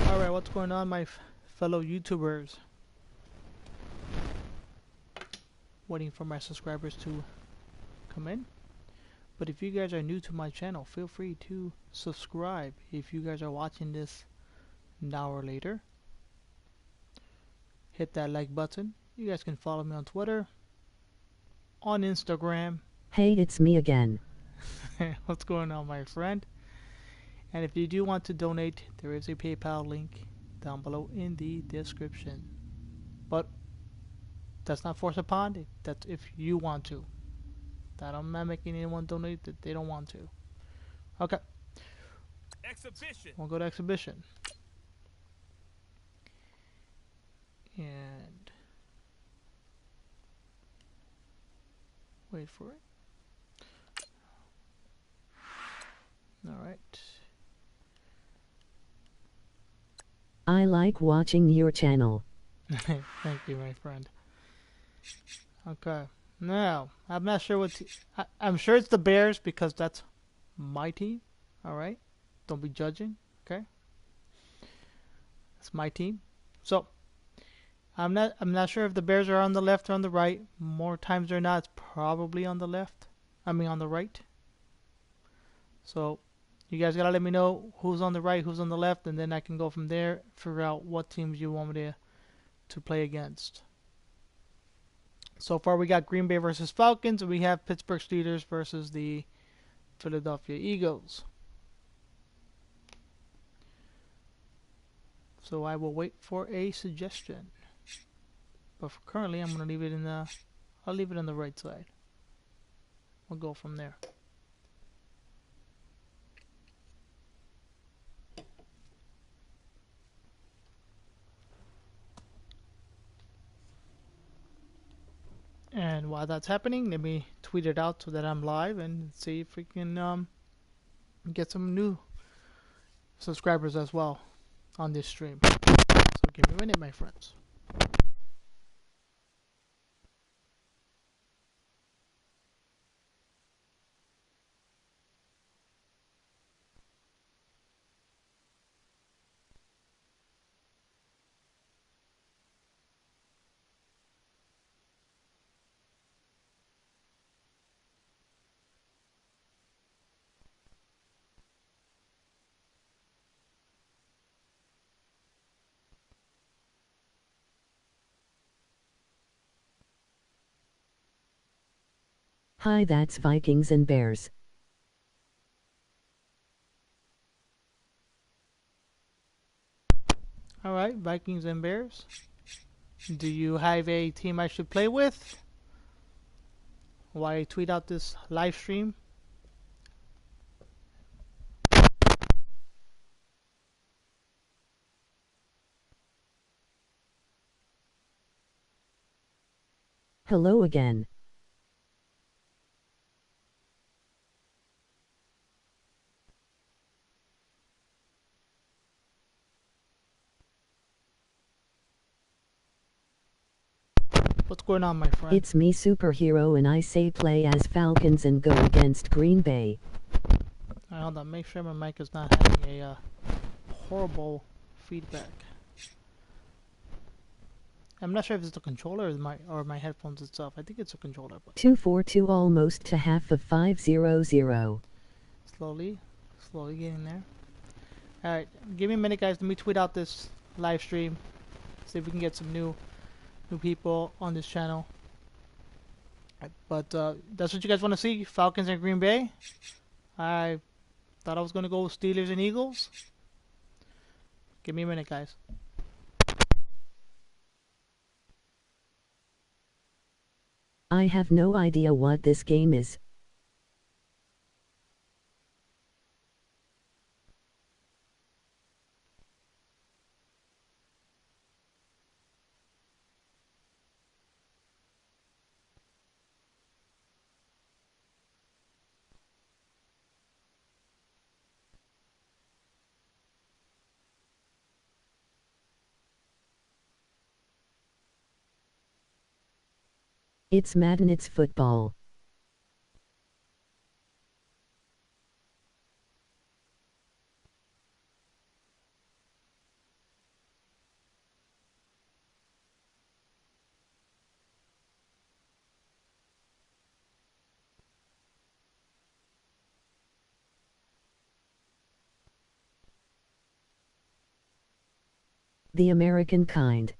Alright, what's going on, my fellow YouTubers? Waiting for my subscribers to come in. But if you guys are new to my channel, feel free to subscribe if you guys are watching this an hour later. Hit that like button. You guys can follow me on Twitter, on Instagram. Hey, it's me again. What's going on, my friend? And if you do want to donate, there is a PayPal link down below in the description. But that's not forced upon it. That's if you want to. That I'm not making anyone donate that they don't want to. Okay. Exhibition. We'll go to exhibition. And wait for it. Alright. I like watching your channel. Thank you, my friend. Okay. Now, I'm not sure what... I'm sure it's the Bears because that's my team. Alright? Don't be judging. Okay? It's my team. So, I'm not sure if the Bears are on the left or on the right. More times than not, it's probably on the left. I mean on the right. So, you guys gotta let me know who's on the right, who's on the left, and then I can go from there, figure out what teams you want me to play against. So far we got Green Bay versus Falcons, and we have Pittsburgh Steelers versus the Philadelphia Eagles. So I will wait for a suggestion. But currently I'm gonna leave it in the I'll leave it on the right side. We'll go from there. And while that's happening, let me tweet it out so that I'm live and see if we can get some new subscribers as well on this stream. So give me a minute, my friends. Hi, that's Vikings and Bears. Alright, Vikings and Bears. Do you have a team I should play with? While I tweet out this live stream? Hello again. What's going on, my friend? It's me, Superhero, and I say play as Falcons and go against Green Bay. Alright, hold on, make sure my mic is not having a horrible feedback. I'm not sure if it's the controller or my headphones itself. I think it's a controller. But 242 almost to half of 500. slowly getting there. Alright, give me a minute, guys. Let me tweet out this live stream. See if we can get some new people on this channel. But that's what you guys want to see? Falcons and Green Bay? I thought I was going to go with Steelers and Eagles. Give me a minute, guys. I have no idea what this game is. It's Madden, it's football. The American kind.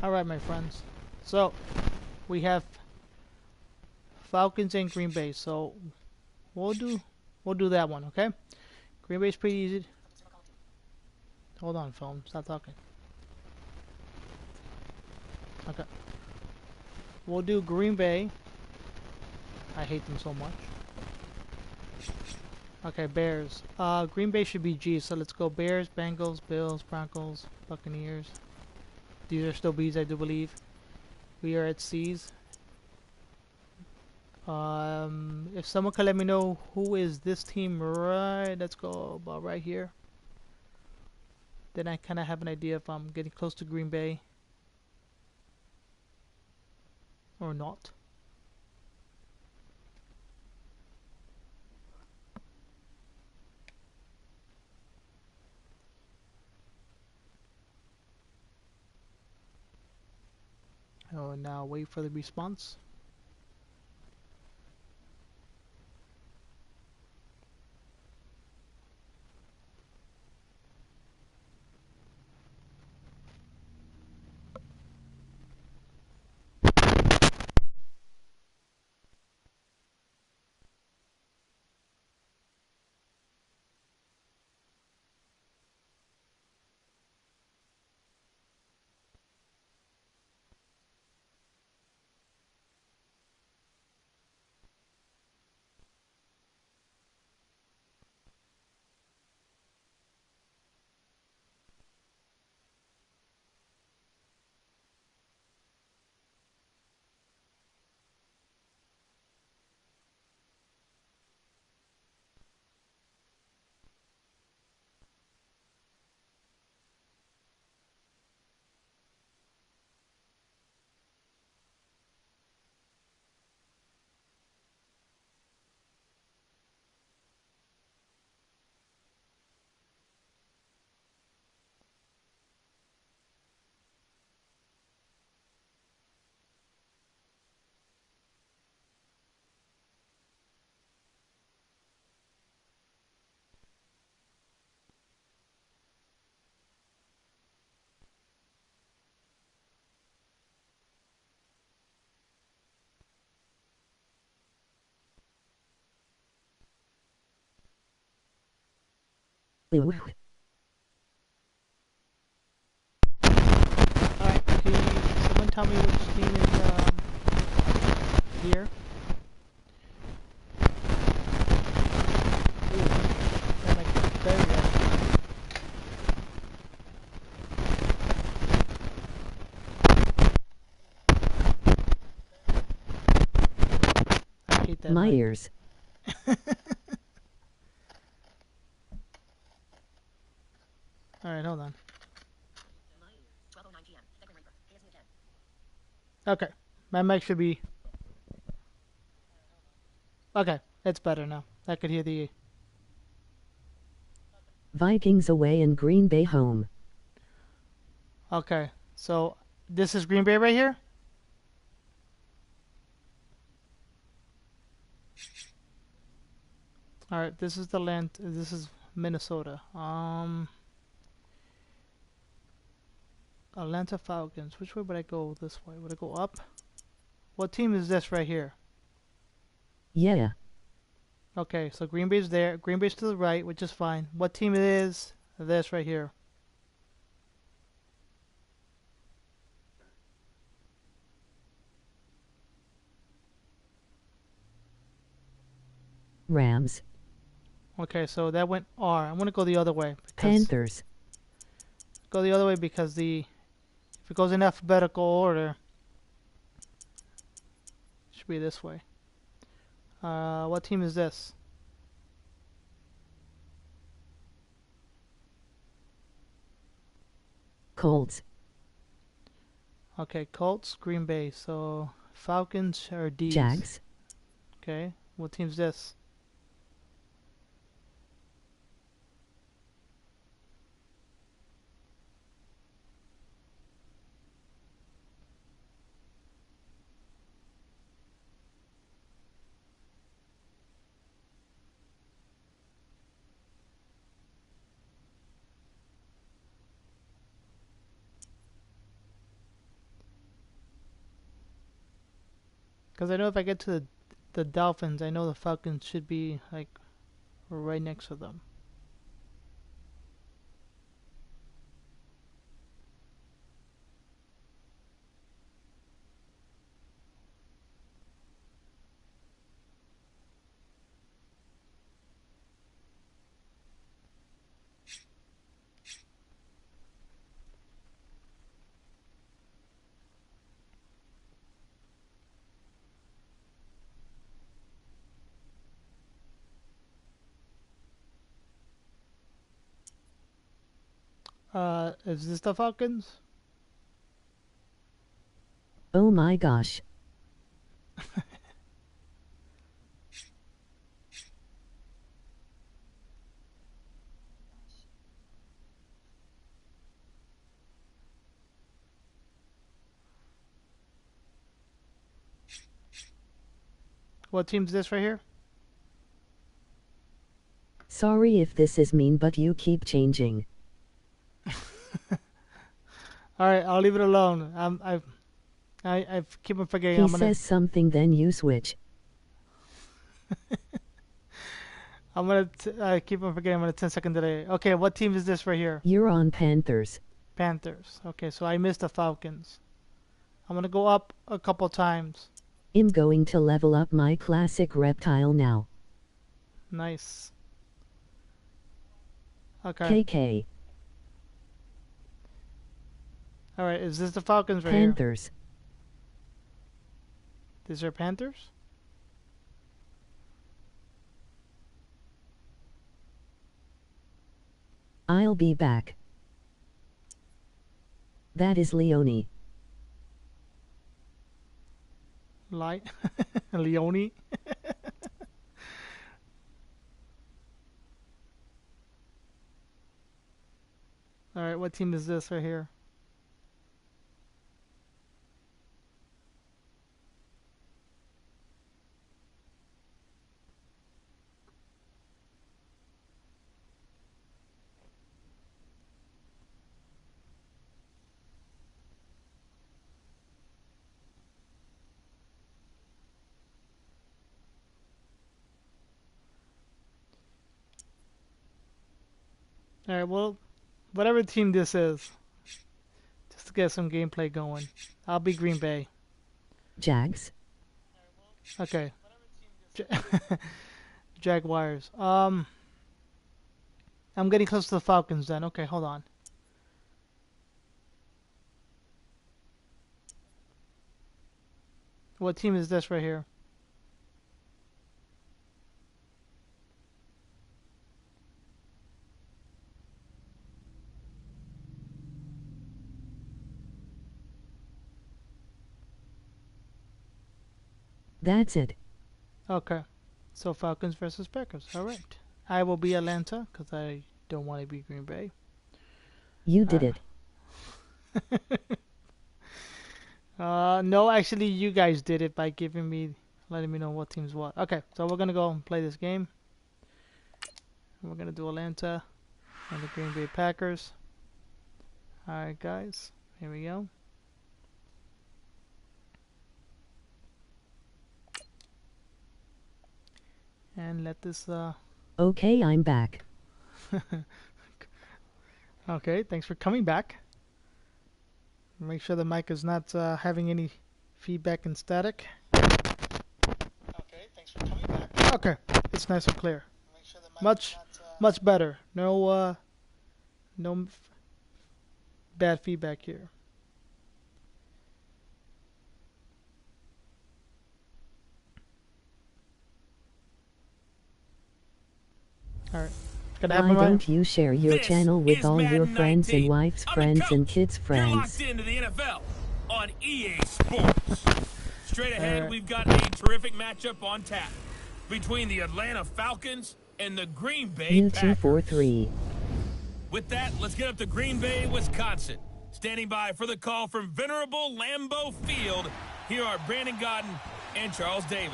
Alright, my friends. So, we have Falcons and Green Bay. So, we'll do we'll do that one, okay? Green Bay's pretty easy. Hold on, phone. Stop talking. Okay. We'll do Green Bay. I hate them so much. Okay, Bears. Green Bay should be G, so let's go Bears, Bengals, Bills, Broncos, Buccaneers. These are still B's, I do believe. We are at C's. If someone could let me know who is this team, right? Let's go about right here. Then I kind of have an idea if I'm getting close to Green Bay or not. Oh, now wait for the response. Ooh. Alright, can someone tell me which team is here? Ooh, that might be very good. I hate that My mic. ears. Alright, hold on. Okay, my mic should be... Okay, it's better now. I could hear the... Vikings away and Green Bay home. Okay, so this is Green Bay right here? Alright, this is the land... This is Minnesota. Atlanta Falcons. Which way would I go this way? Would I go up? What team is this right here? Yeah. Okay, so Green Bay's there. Green Bay's to the right, which is fine. What team it is? This right here. Rams. Okay, so that went R. I'm gonna go the other way. Panthers. Go the other way because the... If it goes in alphabetical order... It should should be this way. What team is this? Colts, Okay, Colts, Green Bay. So Falcons are D's. Jags, Okay, what team's this? Because I know if I get to the Dolphins, I know the Falcons should be like right next to them. Is this the Falcons? oh my gosh, What team's this right here? sorry if this is mean but you keep changing. All right, I'll leave it alone. I keep on forgetting. He I'm gonna says something then you switch. keep on forgetting. I'm gonna 10-second delay. Okay, what team is this right here? You're on Panthers. Panthers. Okay, so I missed the Falcons. I'm gonna go up a couple times. I'm going to level up my classic reptile now. Nice. Okay. KK, All right. Is this the Falcons right here? Panthers, These are Panthers. I'll be back. That is Leone. Light. Leone. All right. What team is this right here? All right. Well, whatever team this is, just to get some gameplay going. I'll be Green Bay. Jags, Okay. Ja- Jaguars. I'm getting close to the Falcons then. Okay, hold on. What team is this right here? that's it. Okay. So Falcons versus Packers. All right. I will be Atlanta because I don't want to be Green Bay. You Uh, did it. no, actually, you guys did it by letting me know what team's what. Okay, so we're gonna go and play this game. We're gonna do Atlanta and the Green Bay Packers. All right, guys. Here we go. And let this. Okay, I'm back. Okay, thanks for coming back. Make sure the mic is not having any feedback and static. Okay, thanks for coming back. Okay, it's nice and clear. Much better. No bad feedback here. Alright. Gonna Why happen, right? don't you share your This channel with is all your Madden friends and 19. wife's I'm the friends and coach. kids' You're friends? locked into the NFL on EA Sports. Straight ahead, Alright. we've got a terrific matchup on tap between the Atlanta Falcons and the Green Bay Packers. U243. With that, let's get up to Green Bay, Wisconsin. Standing by for the call from venerable Lambeau Field, here are Brandon Godden and Charles Davis.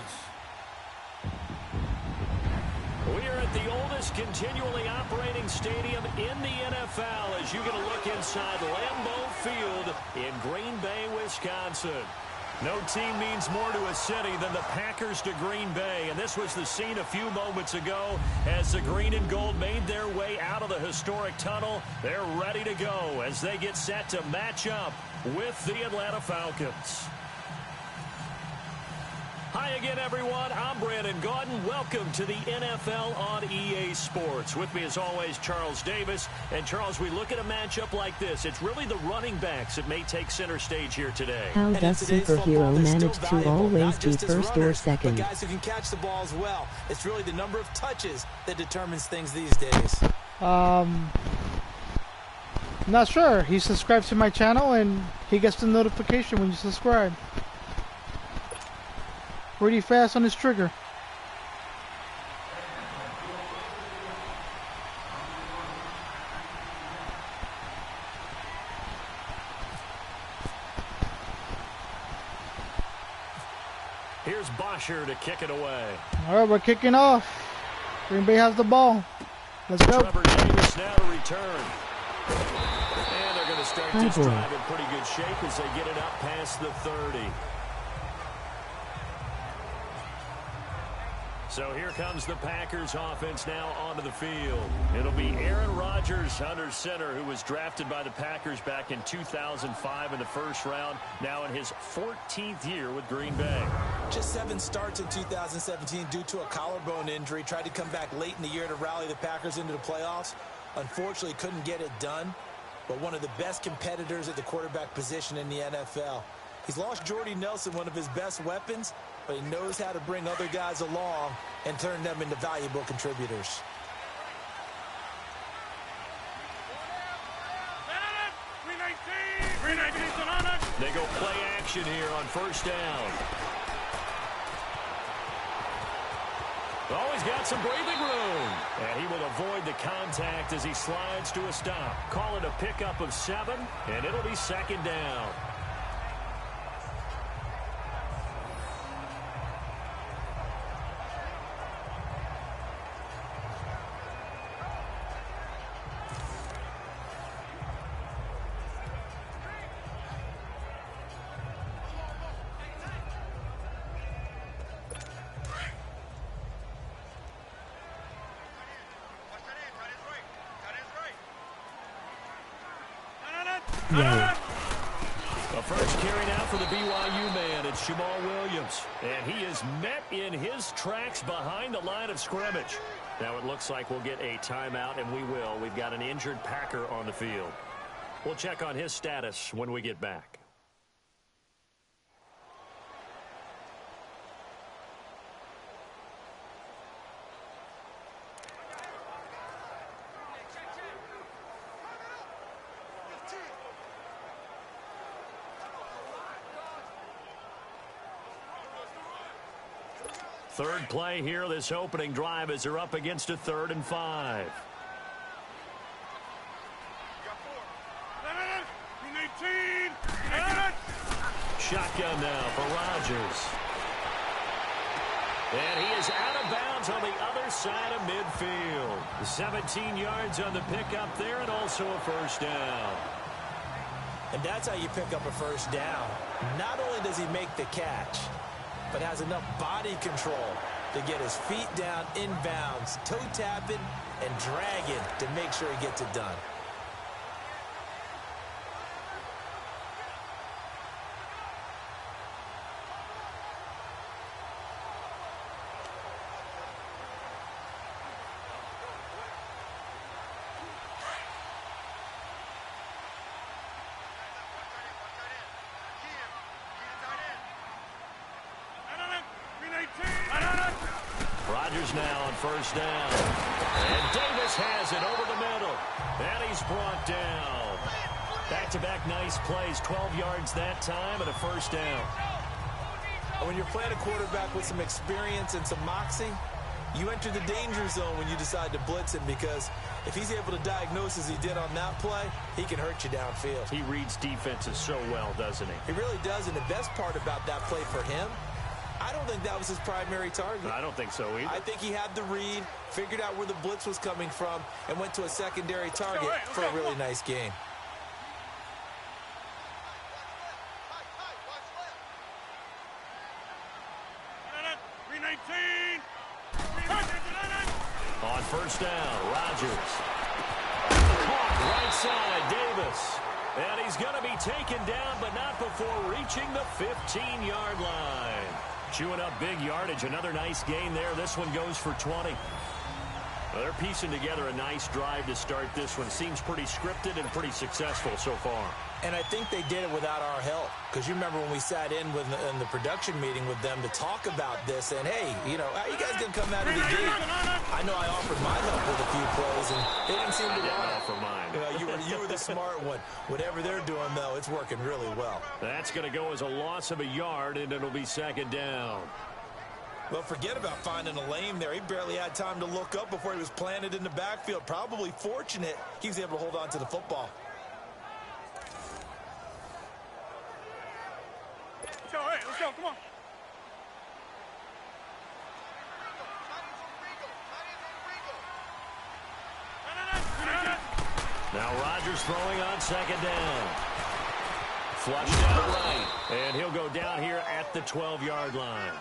We are at the oldest continually operating stadium in the NFL as you get a look inside Lambeau Field in Green Bay, Wisconsin. No team means more to a city than the Packers to Green Bay, and this was the scene a few moments ago as the green and gold made their way out of the historic tunnel. They're ready to go as they get set to match up with the Atlanta Falcons. Hi again, everyone. I'm Brandon Gaudin. Welcome to the NFL on EA Sports. With me, as always, Charles Davis. And, Charles, we look at a matchup like this. It's really the running backs that may take center stage here today. How does superhero manage to always be first or second? But guys who can catch the ball as well. It's really the number of touches that determines things these days. Not sure. He subscribes to my channel and he gets the notification when you subscribe. Pretty fast on his trigger. Here's Bosher to kick it away. Alright, we're kicking off. Green Bay has the ball. Let's go. Trevor Davis now to return. And they're going to start this drive in pretty good shape as they get it up past the 30. So here comes the Packers offense now onto the field. It'll be Aaron Rodgers under center, who was drafted by the Packers back in 2005 in the first round, now in his 14th year with Green Bay. Just 7 starts in 2017 due to a collarbone injury. Tried to come back late in the year to rally the Packers into the playoffs. Unfortunately, couldn't get it done. But one of the best competitors at the quarterback position in the NFL. He's lost Jordy Nelson, one of his best weapons, but he knows how to bring other guys along and turn them into valuable contributors. They go play action here on first down. Oh, he's got some breathing room. And he will avoid the contact as he slides to a stop. Call it a pickup of 7, and it'll be second down. Yeah. The first carry now for the BYU man, it's Jamal Williams. And he is met in his tracks behind the line of scrimmage. Now it looks like we'll get a timeout, and we will. We've got an injured Packer on the field. We'll check on his status when we get back. Third play here, this opening drive, as they're up against a 3rd and 5. Shotgun now for Rodgers. And he is out of bounds on the other side of midfield. 17 yards on the pickup there, and also a first down. And that's how you pick up a first down. Not only does he make the catch, but has enough body control to get his feet down inbounds, toe tapping and dragging to make sure he gets it done. Rodgers now on first down. And Davis has it over the middle. And he's brought down. Back-to-back nice plays. 12 yards that time and a first down. When you're playing a quarterback with some experience and some moxie, you enter the danger zone when you decide to blitz him, because if he's able to diagnose as he did on that play, he can hurt you downfield. He reads defenses so well, doesn't he? He really does, and the best part about that play for him, I don't think that was his primary target. I don't think so either. I think he had the read, figured out where the blitz was coming from, and went to a secondary target for a really nice gain. On first down, Rodgers. Caught right side, Davis. And he's going to be taken down, but not before reaching the 15-yard line. Chewing up big yardage. Another nice gain there. This one goes for 20. Well, they're piecing together a nice drive to start this one. Seems pretty scripted and pretty successful so far. And I think they did it without our help, because you remember when we sat in the production meeting with them to talk about this, and hey, you know, how you guys gonna come out of the gate? I know I offered my help with a few plays, and they didn't seem to want it. Offer mine. You were the smart one. Whatever they're doing, though, it's working really well. That's going to go as a loss of a yard, and it'll be second down. Well, forget about finding a lane there. He barely had time to look up before he was planted in the backfield. Probably fortunate he was able to hold on to the football. Let's go, come on. Now Rodgers throwing on second down. Flushed out right, and he'll go down here at the 12-yard line.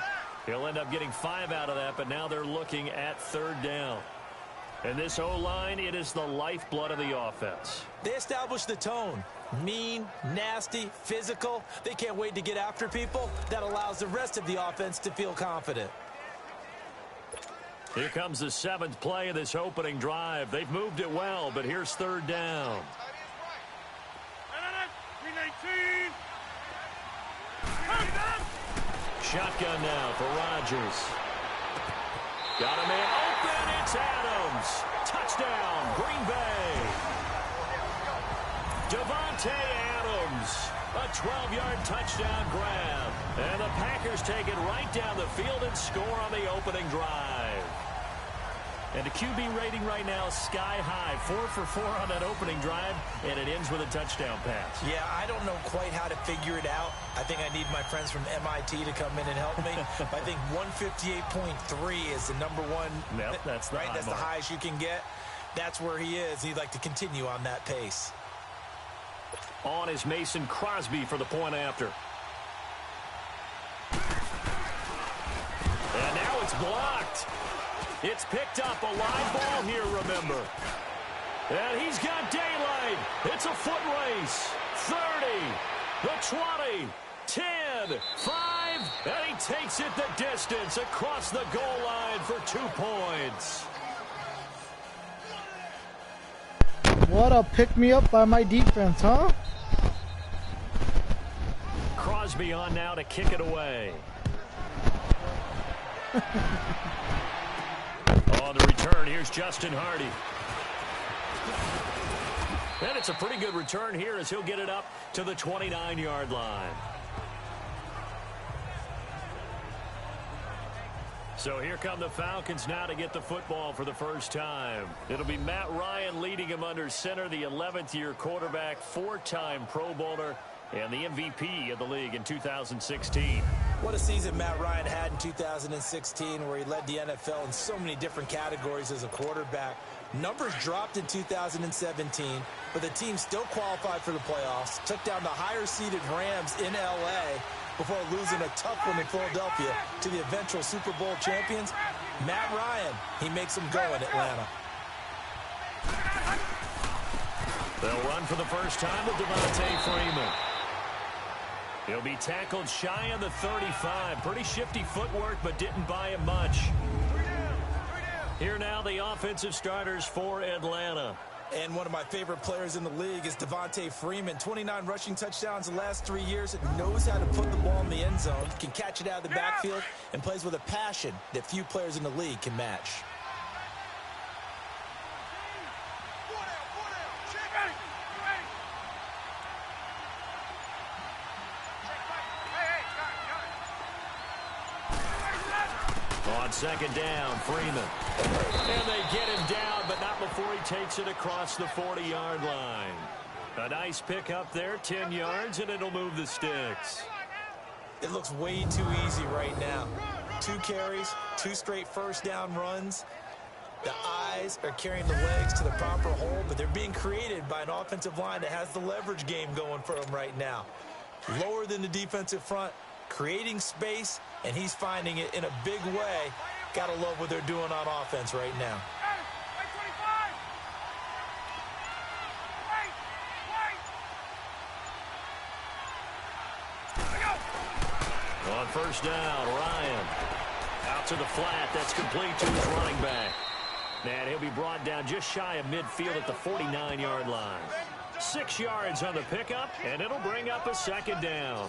He'll end up getting 5 out of that, but now they're looking at third down. And this O-line, it is the lifeblood of the offense. They established the tone. Mean, nasty, physical. They can't wait to get after people. That allows the rest of the offense to feel confident. Here comes the 7th play of this opening drive. They've moved it well, but here's third down. Shotgun now for Rodgers. Got a man open. It's Adams. Touchdown, Green Bay. Davante Adams. A 12-yard touchdown grab. And the Packers take it right down the field and score on the opening drive. And the QB rating right now is sky high. 4 for 4 on that opening drive, and it ends with a touchdown pass. Yeah, I don't know quite how to figure it out. I think I need my friends from MIT to come in and help me. I think 158.3 is the number one. Yep, that's the right. high That's mark. the highest you can get. That's where he is. He'd like to continue on that pace. On is Mason Crosby for the point after. And now it's blocked. It's picked up, a live ball here, remember. And he's got daylight. It's a foot race. 30, the 20, 10, 5, and he takes it the distance across the goal line for 2 points. What a pick-me-up by my defense, huh? Crosby on now to kick it away. On the return, here's Justin Hardy. And it's a pretty good return here as he'll get it up to the 29-yard line. So here come the Falcons now to get the football for the first time. It'll be Matt Ryan leading him under center, the 11th-year quarterback, 4-time Pro Bowler, and the MVP of the league in 2016. What a season Matt Ryan had in 2016, where he led the NFL in so many different categories as a quarterback. Numbers dropped in 2017, but the team still qualified for the playoffs, took down the higher-seeded Rams in L.A. before losing a tough one in Philadelphia to the eventual Super Bowl champions. Matt Ryan, he makes them go in Atlanta. They'll run for the first time with Devontae Freeman. He'll be tackled shy of the 35. Pretty shifty footwork, but didn't buy him much. Here now, the offensive starters for Atlanta. And one of my favorite players in the league is Devontae Freeman. 29 rushing touchdowns the last 3 years. Knows how to put the ball in the end zone, can catch it out of the backfield, and plays with a passion that few players in the league can match. On second down, Freeman. And they get him down, but not before he takes it across the 40-yard line. A nice pickup there, 10 yards, and it'll move the sticks. It looks way too easy right now. 2 carries, 2 straight first down runs. The eyes are carrying the legs to the proper hole, but they're being created by an offensive line that has the leverage game going for them right now. Lower than the defensive front, creating space, and he's finding it in a big way. Gotta love what they're doing on offense right now. On first down, Ryan. Out to the flat. That's complete to his running back. And he'll be brought down just shy of midfield at the 49-yard line. 6 yards on the pickup, and it'll bring up a second down.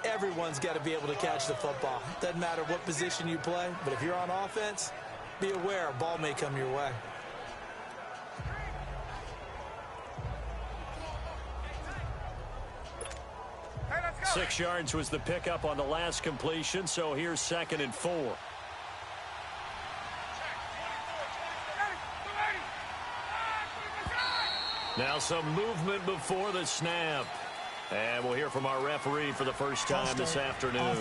Everyone's got to be able to catch the football. Doesn't matter what position you play, but if you're on offense, be aware a ball may come your way. Hey, 6 yards was the pickup on the last completion, so here's 2nd and 4. Now some movement before the snap. And we'll hear from our referee for the first time this afternoon.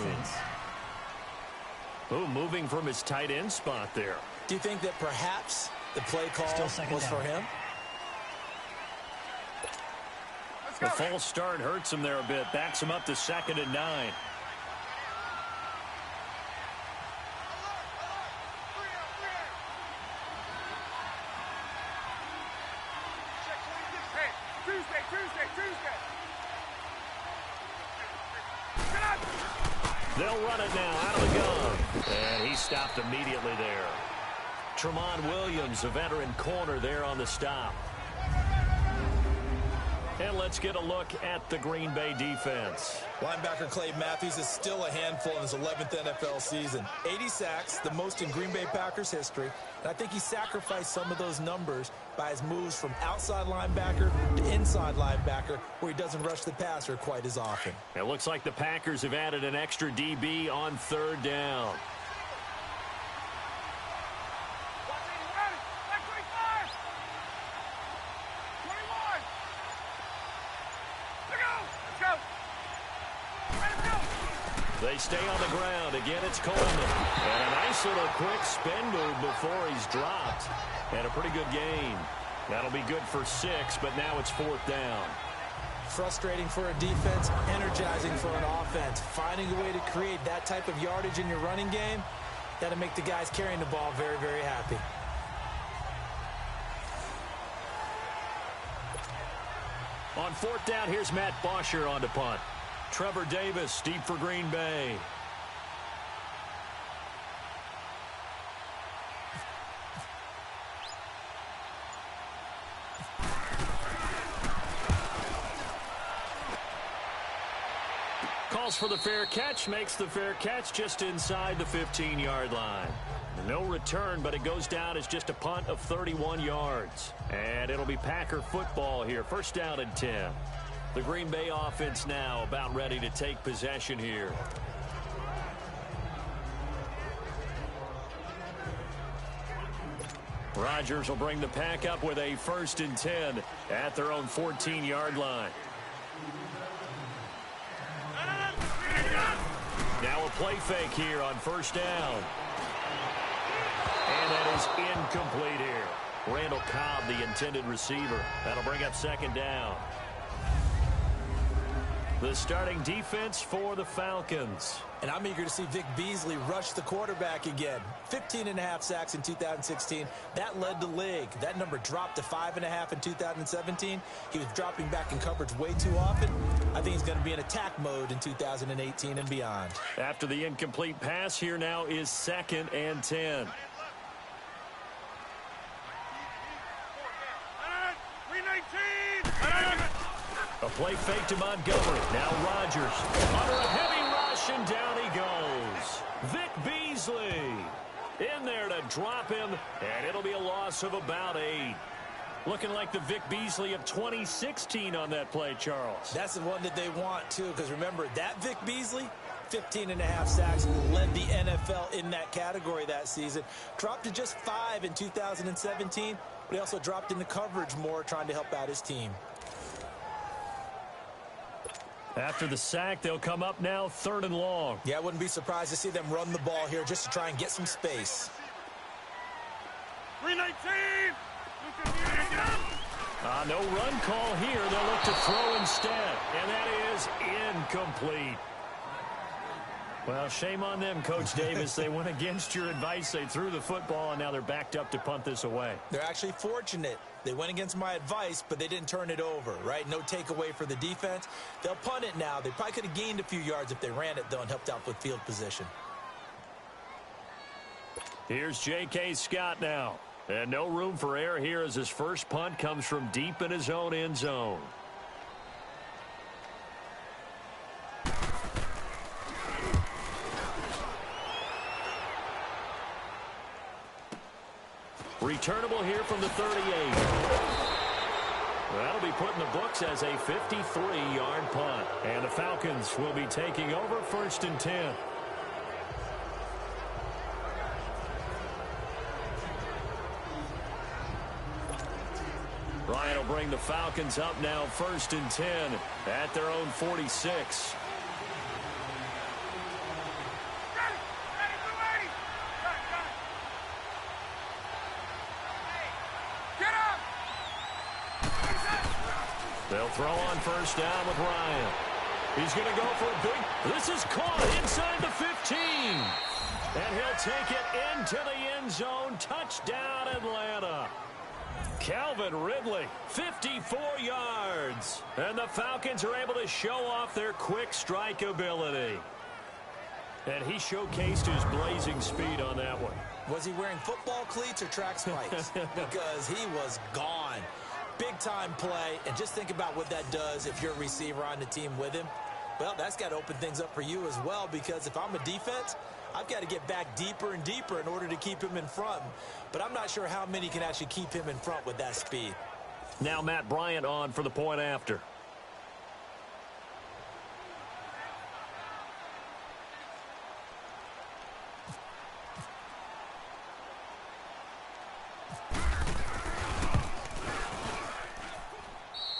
Oh, moving from his tight end spot there. Do you think that perhaps the play call was for him? The false start hurts him there a bit. Backs him up to 2nd and 9. They'll run it now out of the gun. And he stopped immediately there. Tremont Williams, a veteran corner there on the stop. And let's get a look at the Green Bay defense. Linebacker Clay Matthews is still a handful in his 11th NFL season. 80 sacks, the most in Green Bay Packers history. And I think he sacrificed some of those numbers by his moves from outside linebacker to inside linebacker, where he doesn't rush the passer quite as often. It looks like the Packers have added an extra DB on 3rd down. They stay on the ground. Again, it's Coleman. And a nice little quick spin move before he's dropped. And a pretty good gain. That'll be good for 6, but now it's 4th down. Frustrating for a defense, energizing for an offense. Finding a way to create that type of yardage in your running game, that'll make the guys carrying the ball very, very happy. On 4th down, here's Matt Bosher on to punt. Trevor Davis deep for Green Bay. Calls for the fair catch, makes the fair catch just inside the 15-yard line. No return, but it goes down as just a punt of 31 yards. And it'll be Packer football here. 1st down and 10. The Green Bay offense now about ready to take possession here. Rodgers will bring the pack up with a 1st and 10 at their own 14-yard line. Now a play fake here on 1st down. And that is incomplete here. Randall Cobb, the intended receiver. That'll bring up 2nd down. The starting defense for the Falcons. And I'm eager to see Vic Beasley rush the quarterback again. 15.5 sacks in 2016. That led the league. That number dropped to 5.5 in 2017. He was dropping back in coverage way too often. I think he's going to be in attack mode in 2018 and beyond. After the incomplete pass, here now is 2nd and 10. A play fake to Montgomery. Now Rodgers. Under a heavy rush, and down he goes. Vic Beasley in there to drop him, and it'll be a loss of about 8. Looking like the Vic Beasley of 2016 on that play, Charles. That's the one that they want, too, because remember, that Vic Beasley, 15.5 sacks, led the NFL in that category that season. Dropped to just 5 in 2017, but he also dropped into coverage more, trying to help out his team. After the sack, they'll come up now 3rd and long. Yeah, I wouldn't be surprised to see them run the ball here just to try and get some space. 319! No run call here. They'll look to throw instead, and that is incomplete. Well, shame on them, Coach Davis. They went against your advice. They threw the football, and now they're backed up to punt this away. They're actually fortunate. They went against my advice, but they didn't turn it over, right? No takeaway for the defense. They'll punt it now. They probably could have gained a few yards if they ran it, though, and helped out with field position. Here's J.K. Scott now. And no room for error here as his first punt comes from deep in his own end zone. Returnable here from the 38. That'll be put in the books as a 53-yard punt. And the Falcons will be taking over 1st and 10. Ryan will bring the Falcons up now 1st and 10 at their own 46. They'll throw on 1st down with Ryan. He's going to go for a big. This is caught inside the 15. And he'll take it into the end zone. Touchdown, Atlanta. Calvin Ridley, 54 yards. And the Falcons are able to show off their quick strike ability. And he showcased his blazing speed on that one. Was he wearing football cleats or track spikes? Because he was gone. Big-time play, and just think about what that does if you're a receiver on the team with him. Well, that's got to open things up for you as well, because if I'm a defense, I've got to get back deeper and deeper in order to keep him in front. But I'm not sure how many can actually keep him in front with that speed. Now Matt Bryant on for the point after.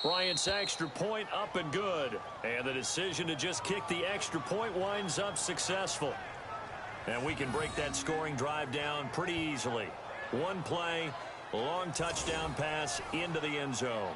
Bryant's extra point up and good. And the decision to just kick the extra point winds up successful. And we can break that scoring drive down pretty easily. One play, long touchdown pass into the end zone.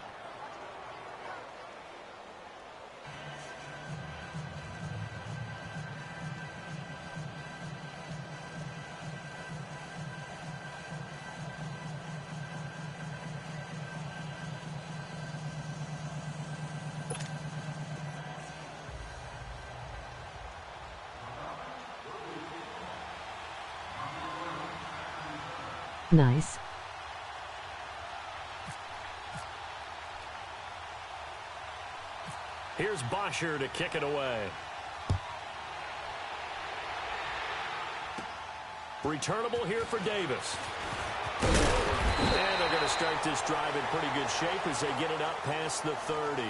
Nice. Here's Bosher to kick it away. Returnable here for Davis. And they're going to start this drive in pretty good shape as they get it up past the 30.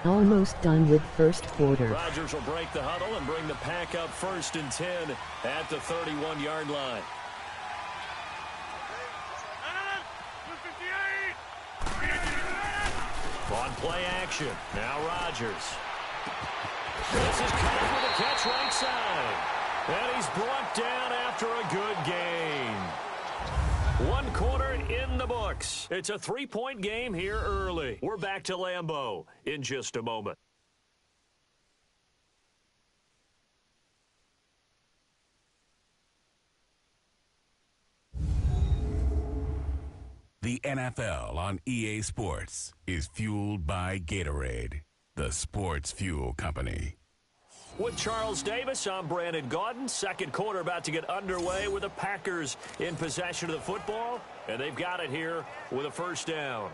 Almost done with first quarter. Rodgers will break the huddle and bring the pack up 1st and 10 at the 31-yard line. On play action. Now Rodgers. This is caught with a catch right side. And he's brought down after a good gain. 1 quarter in the books. It's a 3-point game here early. We're back to Lambeau in just a moment. The NFL on EA Sports is fueled by Gatorade, the sports fuel company. With Charles Davis, I'm Brandon Gaudin. Second quarter about to get underway with the Packers in possession of the football, and they've got it here with a 1st down.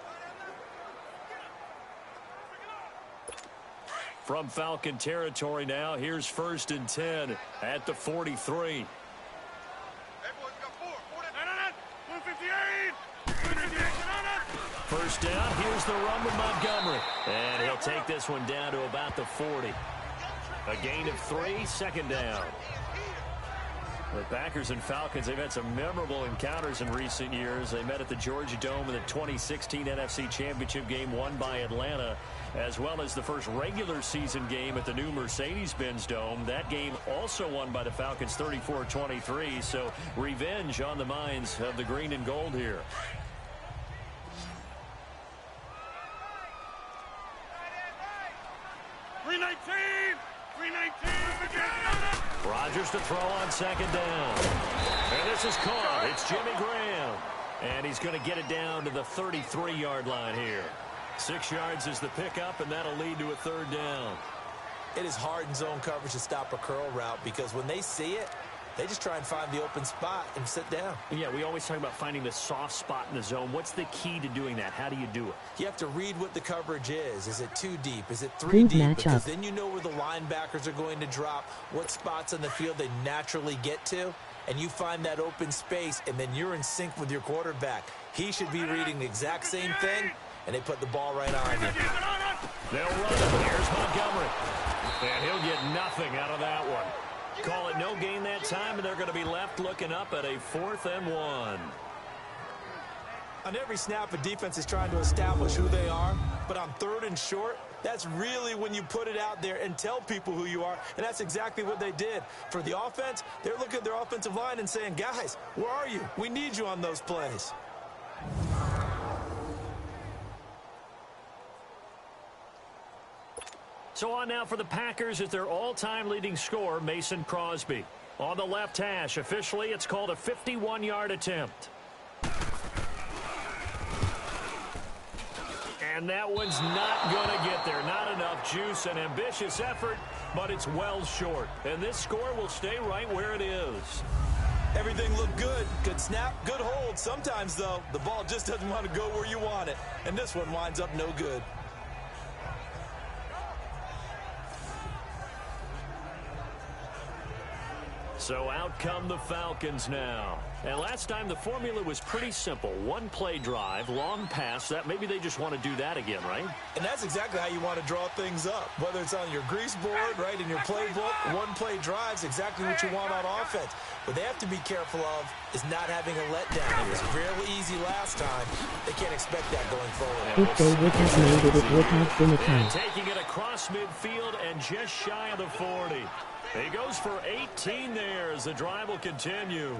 From Falcon territory now, here's 1st and 10 at the 43. Hey, boys, got 4. 158. first down. Here's the run with Montgomery. And he'll take this one down to about the 40. A gain of 3, second down. The Packers and Falcons, they've had some memorable encounters in recent years. They met at the Georgia Dome in the 2016 NFC Championship game won by Atlanta, as well as the first regular season game at the new Mercedes-Benz Dome. That game also won by the Falcons 34-23, so revenge on the minds of the green and gold here. Rodgers to throw on second down. And this is caught. It's Jimmy Graham. And he's going to get it down to the 33-yard line here. 6 yards is the pickup, and that'll lead to a third down. It is hard in zone coverage to stop a curl route because when they see it, they just try and find the open spot and sit down. Yeah, we always talk about finding the soft spot in the zone. What's the key to doing that? How do you do it? You have to read what the coverage is. Is it 2 deep? Is it 3 deep? Because then you know where the linebackers are going to drop, what spots on the field they naturally get to, and you find that open space, and then you're in sync with your quarterback. He should be reading the exact same thing, and they put the ball right on you. They'll run it. Here's Montgomery. And he'll get nothing out of that one. Call it no gain that time, and they're going to be left looking up at a 4th and 1. On every snap, a defense is trying to establish who they are, but on 3rd and short, that's really when you put it out there and tell people who you are, and that's exactly what they did. For the offense, they're looking at their offensive line and saying, guys, where are you? We need you on those plays. So on now for the Packers is their all-time leading scorer, Mason Crosby. On the left hash, officially it's called a 51-yard attempt. And that one's not going to get there. Not enough juice, an ambitious effort, but it's well short. And this score will stay right where it is. Everything looked good. Good snap, good hold. Sometimes, though, the ball just doesn't want to go where you want it. And this one winds up no good. So out come the Falcons now. And last time the formula was pretty simple. 1 play drive, long pass. That maybe they just want to do that again, right? And that's exactly how you want to draw things up. Whether it's on your grease board, right, in your playbook, 1 play drive is exactly what you want on offense. What they have to be careful of is not having a letdown. It was fairly easy last time. They can't expect that going forward. If they would have made it, it would have been a And tie. taking it across midfield and just shy of the 40. He goes for 18 there as the drive will continue.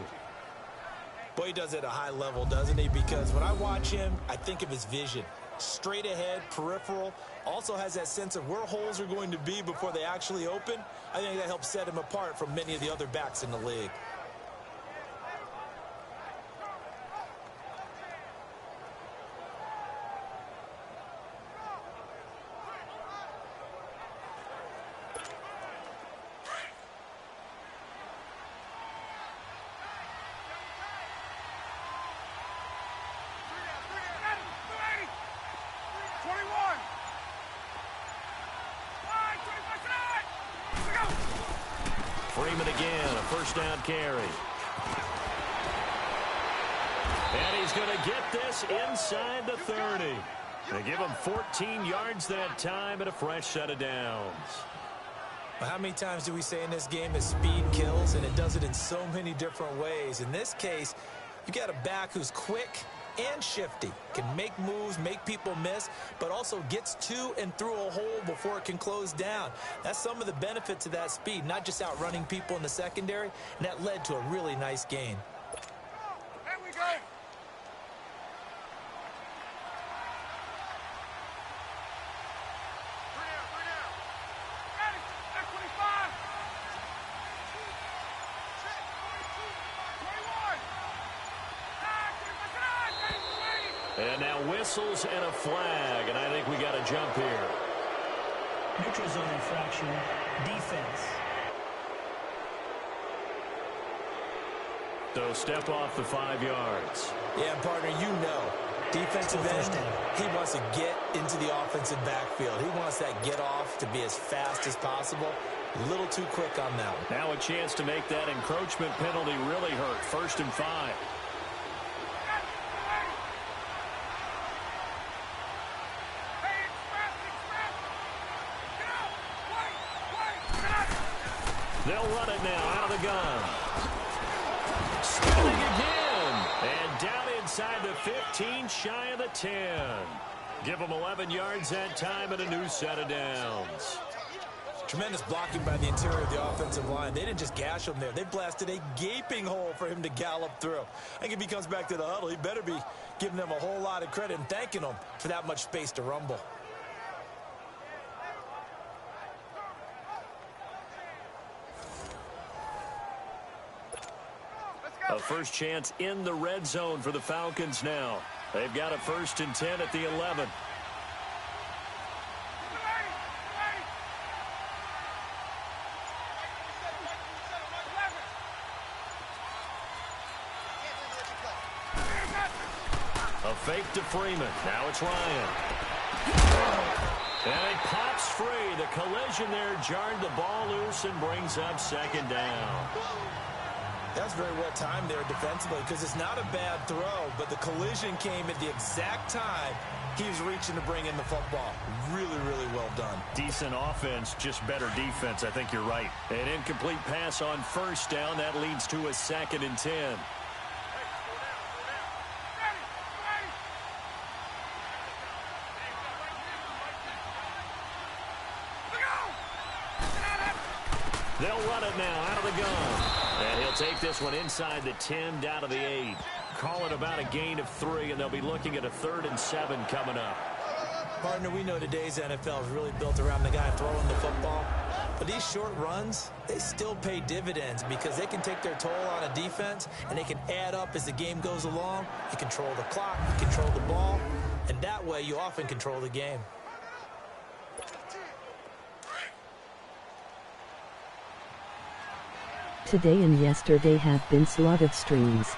Boy, he does it at a high level, doesn't he? Because when I watch him, I think of his vision. Straight ahead, peripheral. Also has that sense of where holes are going to be before they actually open. I think that helps set him apart from many of the other backs in the league. Freeman again, a first down carry. And he's going to get this inside the 30. They give him 14 yards that time and a fresh set of downs. But how many times do we say in this game that speed kills, and it does it in so many different ways? In this case, you got a back who's quick and shifty, can make moves, make people miss, but also gets to and through a hole before it can close down. That's some of the benefits of that speed, not just outrunning people in the secondary, and that led to a really nice gain. There we go. And now whistles and a flag, and I think we got a jump here. Neutral zone infraction, defense. So step off the 5 yards. Yeah, partner, you know, defensive end, he wants to get into the offensive backfield. He wants that get off to be as fast as possible. A little too quick on that one. Now a chance to make that encroachment penalty really hurt. 1st and 5. They'll run it now out of the gun. Spinning again. And down inside the 15, shy of the 10. Give them 11 yards that time and a new set of downs. Tremendous blocking by the interior of the offensive line. They didn't just gash him there. They blasted a gaping hole for him to gallop through. I think if he comes back to the huddle, he better be giving them a whole lot of credit and thanking them for that much space to rumble. A first chance in the red zone for the Falcons now. They've got a 1st and 10 at the 11. A fake to Freeman. Now it's Ryan. And it pops free. The collision there jarred the ball loose and brings up 2nd down. That's very well timed there defensively because it's not a bad throw, but the collision came at the exact time he was reaching to bring in the football. Really, really well done. Decent offense, just better defense. I think you're right. An incomplete pass on 1st down. That leads to a 2nd and 10. They'll run it now out of the gun. And he'll take this one inside the 10 down to the 8. Call it about a gain of 3, and they'll be looking at a 3rd and 7 coming up. Partner, we know today's NFL is really built around the guy throwing the football. But these short runs, they still pay dividends because they can take their toll on a defense, and they can add up as the game goes along. You control the clock, you control the ball, and that way you often control the game. Today and yesterday have been slot of streams.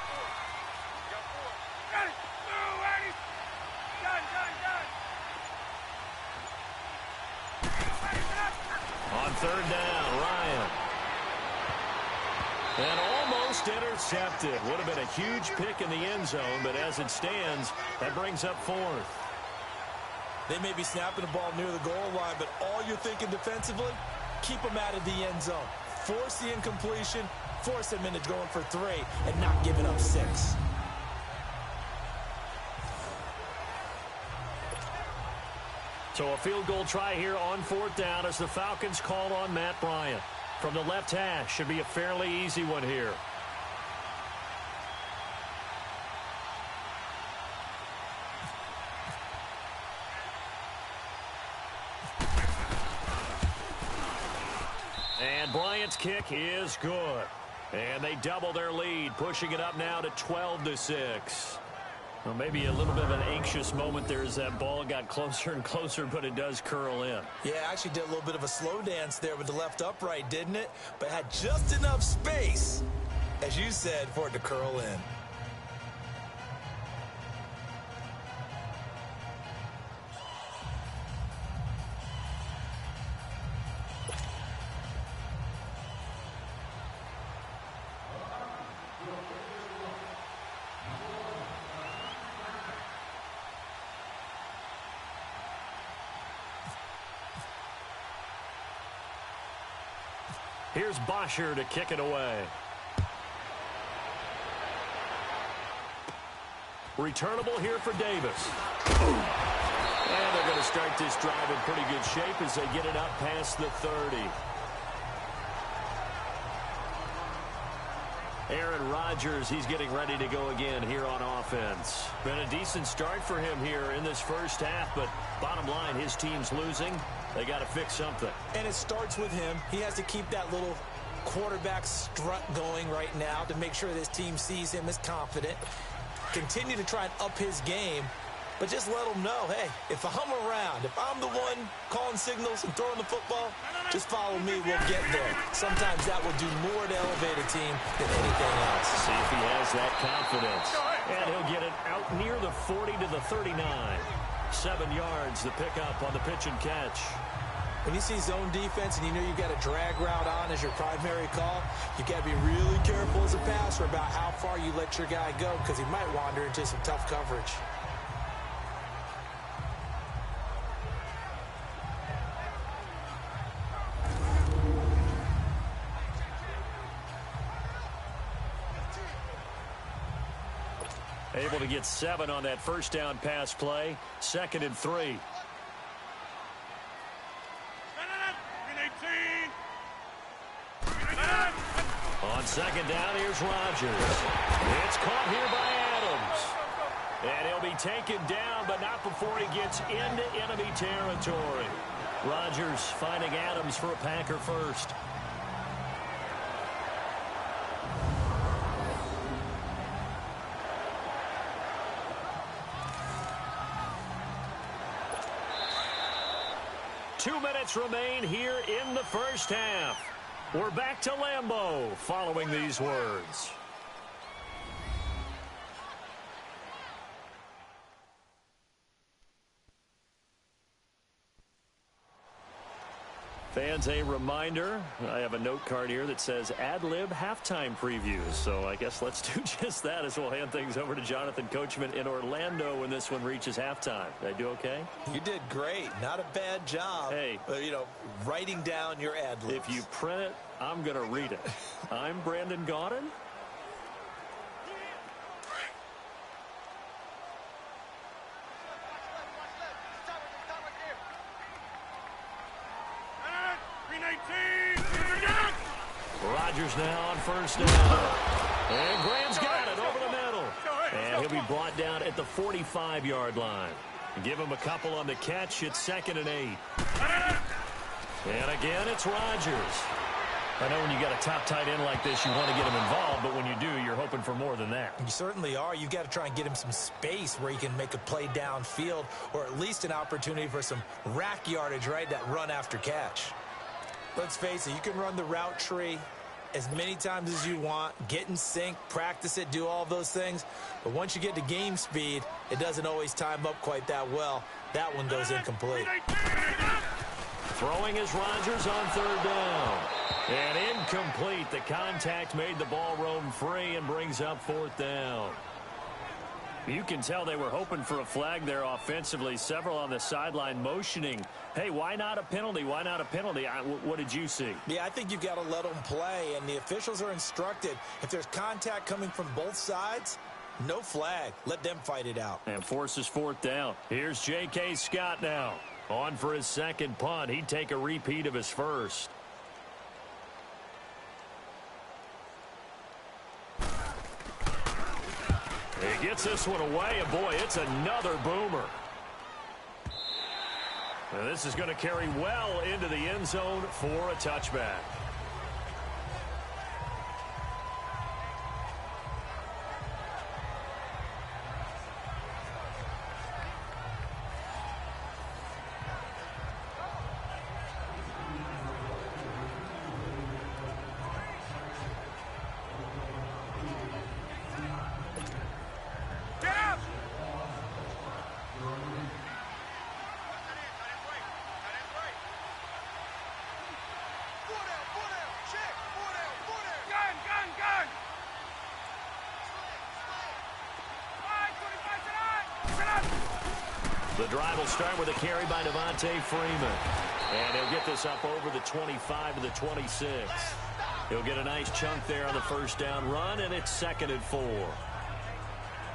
On 3rd down, Ryan. And almost intercepted. Would have been a huge pick in the end zone, but as it stands, that brings up 4th. They may be snapping the ball near the goal line, but all you're thinking defensively, keep them out of the end zone. Force the incompletion, force them into going for 3, and not giving up 6. So a field goal try here on 4th down as the Falcons call on Matt Bryant. From the left hash, should be a fairly easy one here. And Bryant's kick is good. And they double their lead, pushing it up now to 12-6. Well, maybe a little bit of an anxious moment there as that ball got closer and closer, but it does curl in. Yeah, actually did a little bit of a slow dance there with the left upright, didn't it? But had just enough space, as you said, for it to curl in. Here's Bosher to kick it away. Returnable here for Davis. And they're going to start this drive in pretty good shape as they get it up past the 30. Aaron Rodgers, he's getting ready to go again here on offense. Been a decent start for him here in this first half, but bottom line, his team's losing. They got to fix something. And it starts with him. He has to keep that little quarterback strut going right now to make sure this team sees him as confident. Continue to try and up his game, but just let him know, hey, if I'm around, if I'm the one calling signals and throwing the football, just follow me, we'll get there. Sometimes that will do more to elevate a team than anything else. See if he has that confidence. And he'll get it out near the 40 to the 39. 7 yards, the pickup on the pitch and catch. When you see zone defense and you know you've got a drag route on as your primary call, you got to be really careful as a passer about how far you let your guy go because he might wander into some tough coverage. Able to get 7 on that first down pass play. 2nd and 3. On 2nd down, here's Rodgers. It's caught here by Adams. And he'll be taken down, but not before he gets into enemy territory. Rodgers finding Adams for a Packer first. Two minutes remain here in the first half. We're back to Lambeau following these words. Fans, a reminder, I have a note card here that says ad-lib halftime previews. So I guess let's do just that as we'll hand things over to Jonathan Coachman in Orlando when this one reaches halftime. Did I do okay? You did great. Not a bad job. Hey. Writing down your ad-libs. If you print it, I'm going to read it. I'm Brandon Gaudin. Rodgers now on first down. And Graham's got it over the middle. And he'll be brought down at the 45-yard line. Give him a couple on the catch. It's 2nd and 8. And again, it's Rodgers. I know when you got a top tight end like this, you want to get him involved, but when you do, you're hoping for more than that. You certainly are. You've got to try and get him some space where he can make a play downfield, or at least an opportunity for some rack yardage, right? That run after catch. Let's face it, you can run the route tree as many times as you want, get in sync, practice it, do all those things. But once you get to game speed, it doesn't always time up quite that well. That one goes incomplete. Throwing is Rodgers on 3rd down. And incomplete. The contact made the ball roam free and brings up 4th down. You can tell they were hoping for a flag there offensively. Several on the sideline motioning. Hey, why not a penalty? Why not a penalty? What did you see? Yeah, I think you've got to let them play, and the officials are instructed. If there's contact coming from both sides, no flag. Let them fight it out. And forces 4th down. Here's J.K. Scott now. On for his 2nd punt. He'd take a repeat of his first. He gets this one away, and boy, it's another boomer. And this is going to carry well into the end zone for a touchback. The drive will start with a carry by Devontae Freeman. And he'll get this up over the 25 to the 26. He'll get a nice chunk there on the first down run, and it's 2nd and 4.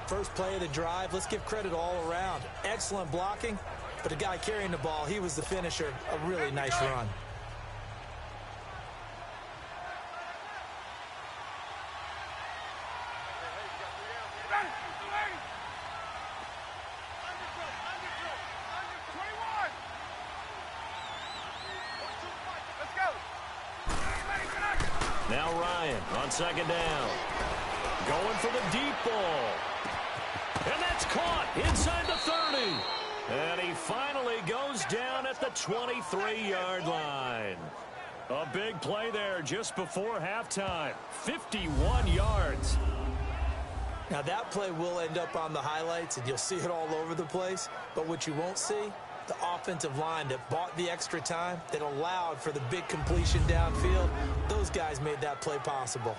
First play of the drive, let's give credit all around. Excellent blocking, but the guy carrying the ball, he was the finisher. A really nice run. Now Ryan on 2nd down. Going for the deep ball. And that's caught inside the 30. And he finally goes down at the 23-yard line. A big play there just before halftime. 51 yards. Now that play will end up on the highlights, and you'll see it all over the place. But what you won't see, the offensive line that bought the extra time, that allowed for the big completion downfield. Those guys made that play possible.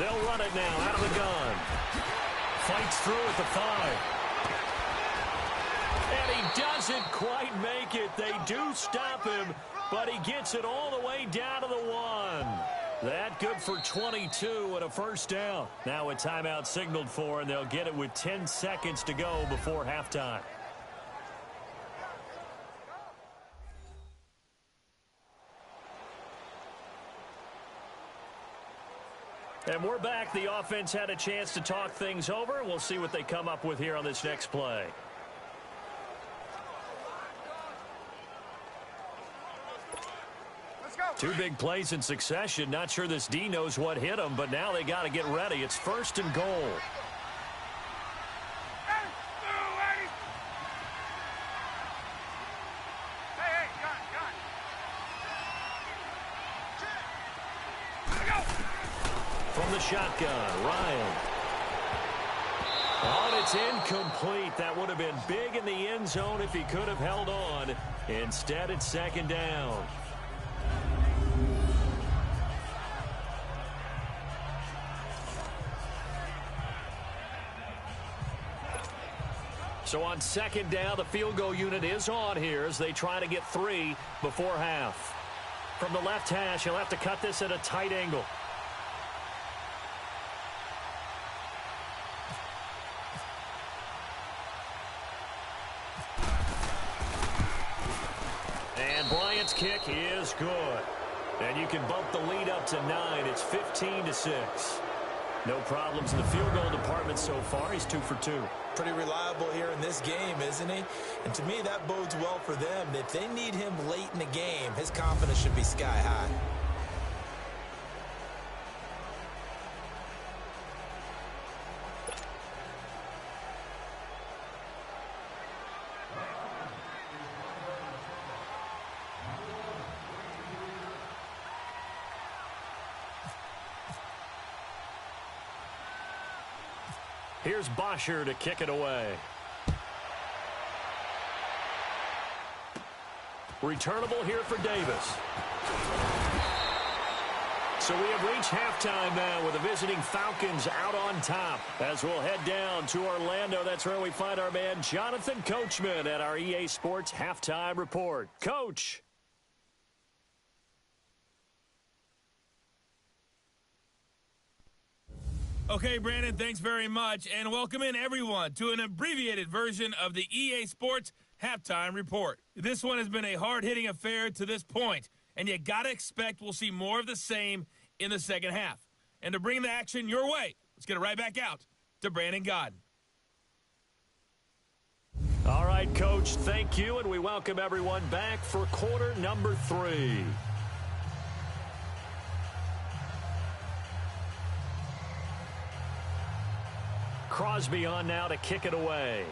They'll run it now out of the gun. Fights through at the 5. And he doesn't quite make it. They do stop him, but he gets it all the way down to the 1. That good for 22 and a first down. Now a timeout signaled for, and they'll get it with 10 seconds to go before halftime. And we're back. The offense had a chance to talk things over. We'll see what they come up with here on this next play. Two big plays in succession. Not sure this D knows what hit him, but now they got to get ready. It's 1st and goal. From the shotgun, Ryan. Oh, and it's incomplete. That would have been big in the end zone if he could have held on. Instead, it's 2nd down. So on 2nd down, the field goal unit is on here as they try to get 3 before half. From the left hash, he'll have to cut this at a tight angle. And Bryant's kick is good. And you can bump the lead up to 9. It's 15-6. No problems in the field goal department so far. He's 2 for 2. Pretty reliable here in this game, isn't he? And to me, that bodes well for them. If they need him late in the game, his confidence should be sky high. Here's Bosher to kick it away. Returnable here for Davis. So we have reached halftime now with the visiting Falcons out on top. As we'll head down to Orlando, that's where we find our man Jonathan Coachman at our EA Sports Halftime Report. Coach. Okay, Brandon, thanks very much, and welcome in everyone to an abbreviated version of the EA Sports Halftime Report. This one has been a hard-hitting affair to this point, and you got to expect we'll see more of the same in the second half. And to bring the action your way, let's get it right back out to Brandon Godden. All right, Coach, thank you, and we welcome everyone back for quarter number 3. Crosby on now to kick it away.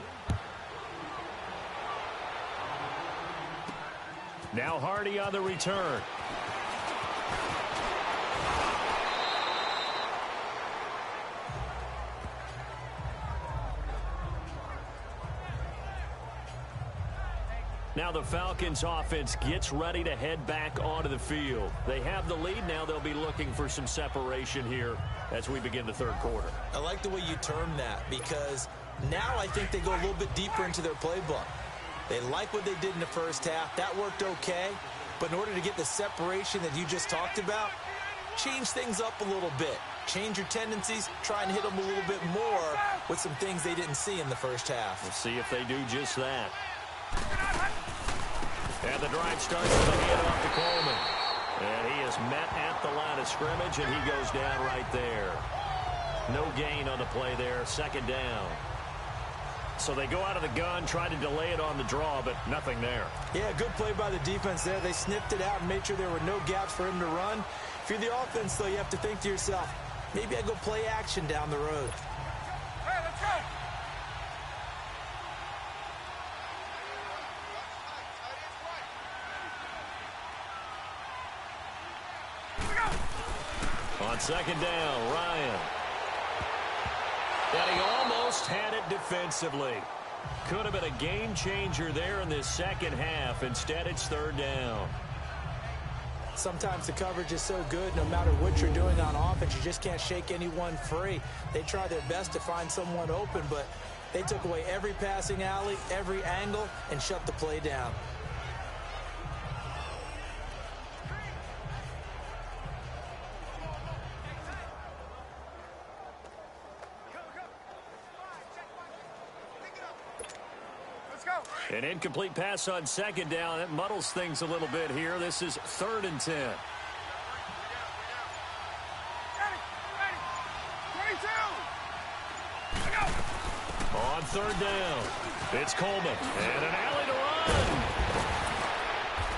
Now Hardy on the return. Now the Falcons offense gets ready to head back onto the field. They have the lead. Now they'll be looking for some separation here as we begin the third quarter. I like the way you term that because now I think they go a little bit deeper into their playbook. They like what they did in the first half. That worked okay. But in order to get the separation that you just talked about, change things up a little bit. Change your tendencies. Try and hit them a little bit more with some things they didn't see in the first half. We'll see if they do just that. And the drive starts with a handoff to Coleman. And he is met at the line of scrimmage, and he goes down right there. No gain on the play there, second down. So they go out of the gun, try to delay it on the draw, but nothing there. Yeah, good play by the defense there. They sniffed it out and made sure there were no gaps for him to run. If you're the offense, though, you have to think to yourself, maybe I go play action down the road. Hey, let's go! On second down, Ryan. And he almost had it defensively. Could have been a game changer there in this second half. Instead, it's third down. Sometimes the coverage is so good, no matter what you're doing on offense, you just can't shake anyone free. They try their best to find someone open, but they took away every passing alley, every angle, and shut the play down. An incomplete pass on second down. It muddles things a little bit here. This is 3rd and 10. On 3rd down, it's Coleman. And an alley to run.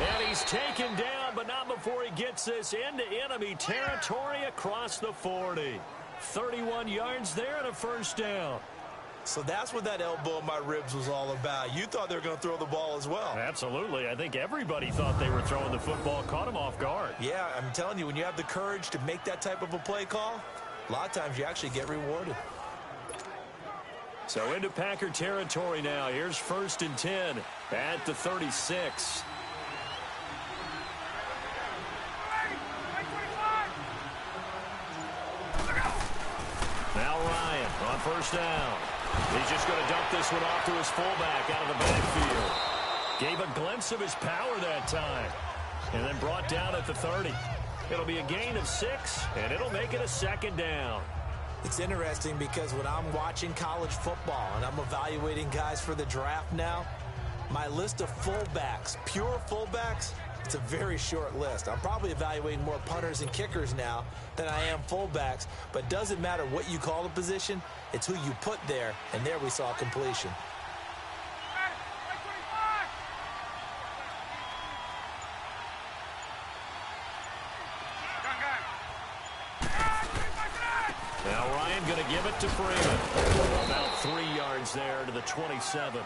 And he's taken down, but not before he gets this into enemy territory across the 40. 31 yards there and a 1st down. So that's what that elbow in my ribs was all about. You thought they were going to throw the ball as well. Absolutely. I think everybody thought they were throwing the football, caught him off guard. Yeah, I'm telling you, when you have the courage to make that type of a play call, a lot of times you actually get rewarded. So into Packer territory now. Here's 1st and 10 at the 36. Now Ryan on 1st down. He's just going to dump this one off to his fullback out of the backfield. Gave a glimpse of his power that time. And then brought down at the 30. It'll be a gain of 6, and it'll make it a 2nd down. It's interesting because when I'm watching college football and I'm evaluating guys for the draft now, my list of fullbacks, pure fullbacks, it's a very short list. I'm probably evaluating more punters and kickers now than I am fullbacks, but it doesn't matter what you call the position, it's who you put there, and there we saw completion. Now Ryan going to give it to Freeman. About 3 yards there to the 27.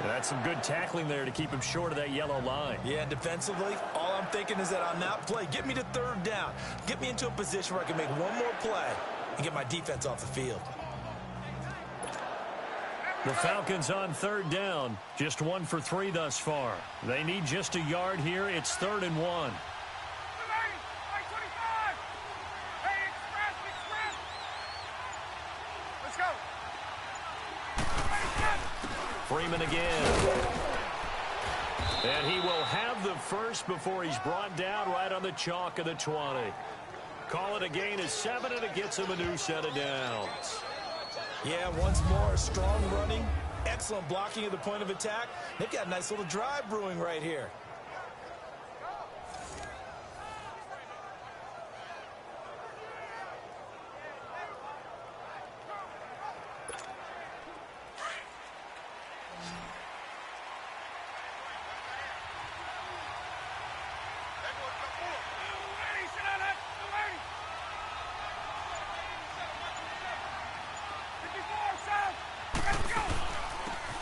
That's some good tackling there to keep him short of that yellow line. Yeah, defensively, all I'm thinking is that on that play, get me to 3rd down. Get me into a position where I can make one more play and get my defense off the field. The Falcons on 3rd down. Just 1 for 3 thus far. They need just a yard here. It's 3rd and 1. Freeman again. And he will have the first before he's brought down right on the chalk of the 20. Call it a gain of 7, and it gets him a new set of downs. Yeah, once more, strong running, excellent blocking at the point of attack. They've got a nice little drive brewing right here.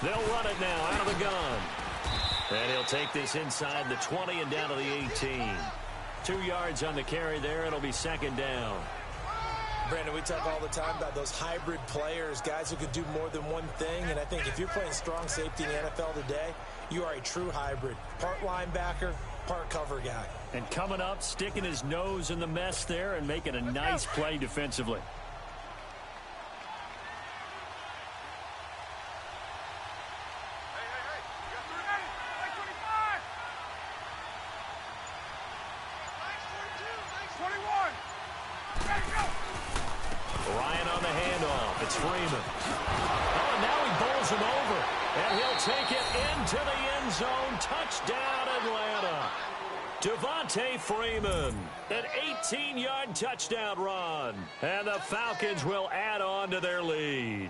They'll run it now out of the gun. And he'll take this inside the 20 and down to the 18. 2 yards on the carry there. It'll be 2nd down. Brandon, we talk all the time about those hybrid players, guys who can do more than one thing. And I think if you're playing strong safety in the NFL today, you are a true hybrid. Part linebacker, part cover guy. And coming up, sticking his nose in the mess there and making a nice play defensively. Ryan on the handoff. It's Freeman. Oh, and now he bowls him over. And he'll take it into the end zone. Touchdown, Atlanta. Devontae Freeman. An 18-yard touchdown run. And the Falcons will add on to their lead.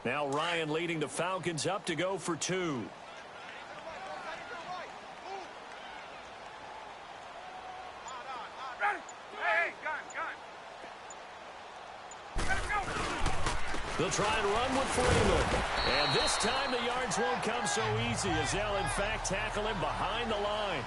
Now Ryan leading the Falcons up to go for 2. They'll try and run with Freeman. And this time the yards won't come so easy as they'll in fact tackle him behind the line.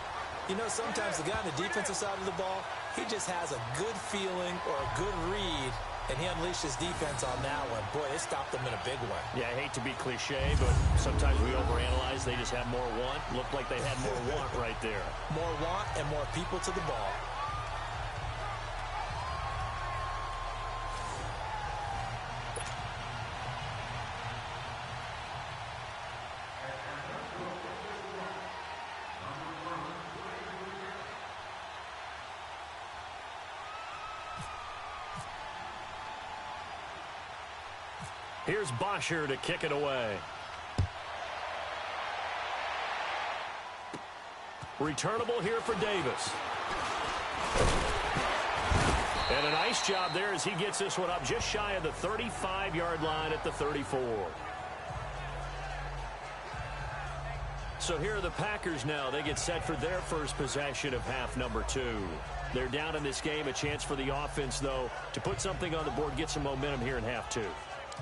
You know, sometimes the guy on the defensive side of the ball, he just has a good feeling or a good read, and he unleashed his defense on that one. Boy, it stopped them in a big way. Yeah, I hate to be cliche, but sometimes we overanalyze. They just have more want. Looked like they had more want right there. More want and more people to the ball. Here's Bosher to kick it away. Returnable here for Davis. And a nice job there as he gets this one up just shy of the 35-yard line at the 34. So here are the Packers now. They get set for their first possession of half number 2. They're down in this game. A chance for the offense, though, to put something on the board, get some momentum here in half 2.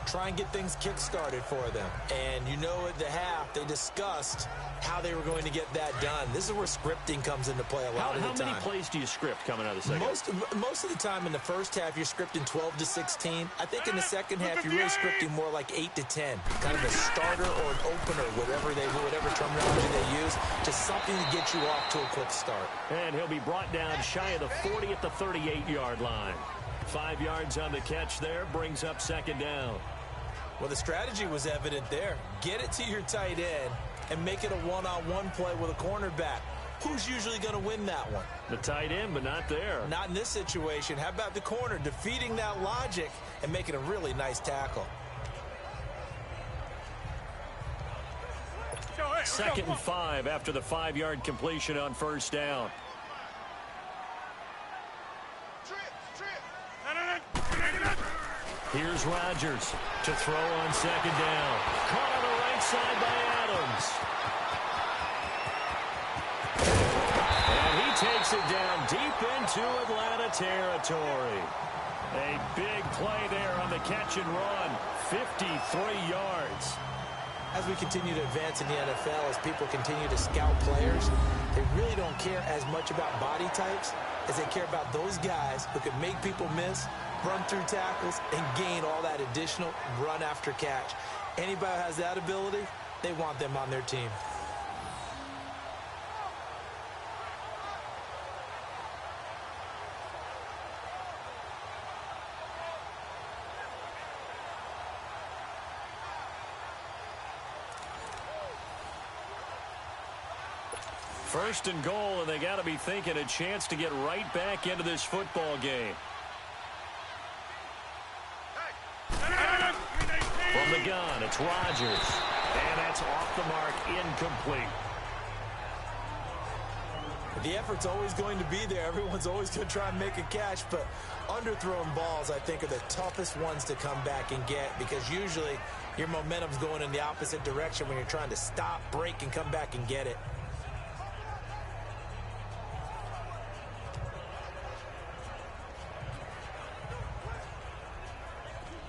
Try and get things kick-started for them. And you know at the half, they discussed how they were going to get that done. This is where scripting comes into play a lot of the time. How many plays do you script coming out of the second? Most of the time in the first half, you're scripting 12 to 16. I think in the second half, you're really scripting more like 8 to 10. Kind of a starter or an opener, whatever terminology they use, just something to get you off to a quick start. And he'll be brought down shy of the 40 at the 38-yard line. 5 yards on the catch there, brings up second down. Well, the strategy was evident there. Get it to your tight end and make it a one-on-one play with a cornerback. Who's usually going to win that one? The tight end, but not there. Not in this situation. How about the corner defeating that logic and making a really nice tackle? Second and 5 after the 5-yard completion on first down. Here's Rodgers to throw on second down. Caught on the right side by Adams. And he takes it down deep into Atlanta territory. A big play there on the catch and run. 53 yards. As we continue to advance in the NFL, as people continue to scout players, they really don't care as much about body types as they care about those guys who can make people miss, run through tackles, and gain all that additional run after catch. Anybody who has that ability, they want them on their team. First and goal, and they got to be thinking a chance to get right back into this football game. From the gun, it's Rodgers. And that's off the mark, incomplete. The effort's always going to be there. Everyone's always going to try and make a catch, but underthrown balls, I think, are the toughest ones to come back and get because usually your momentum's going in the opposite direction when you're trying to stop, break, and come back and get it.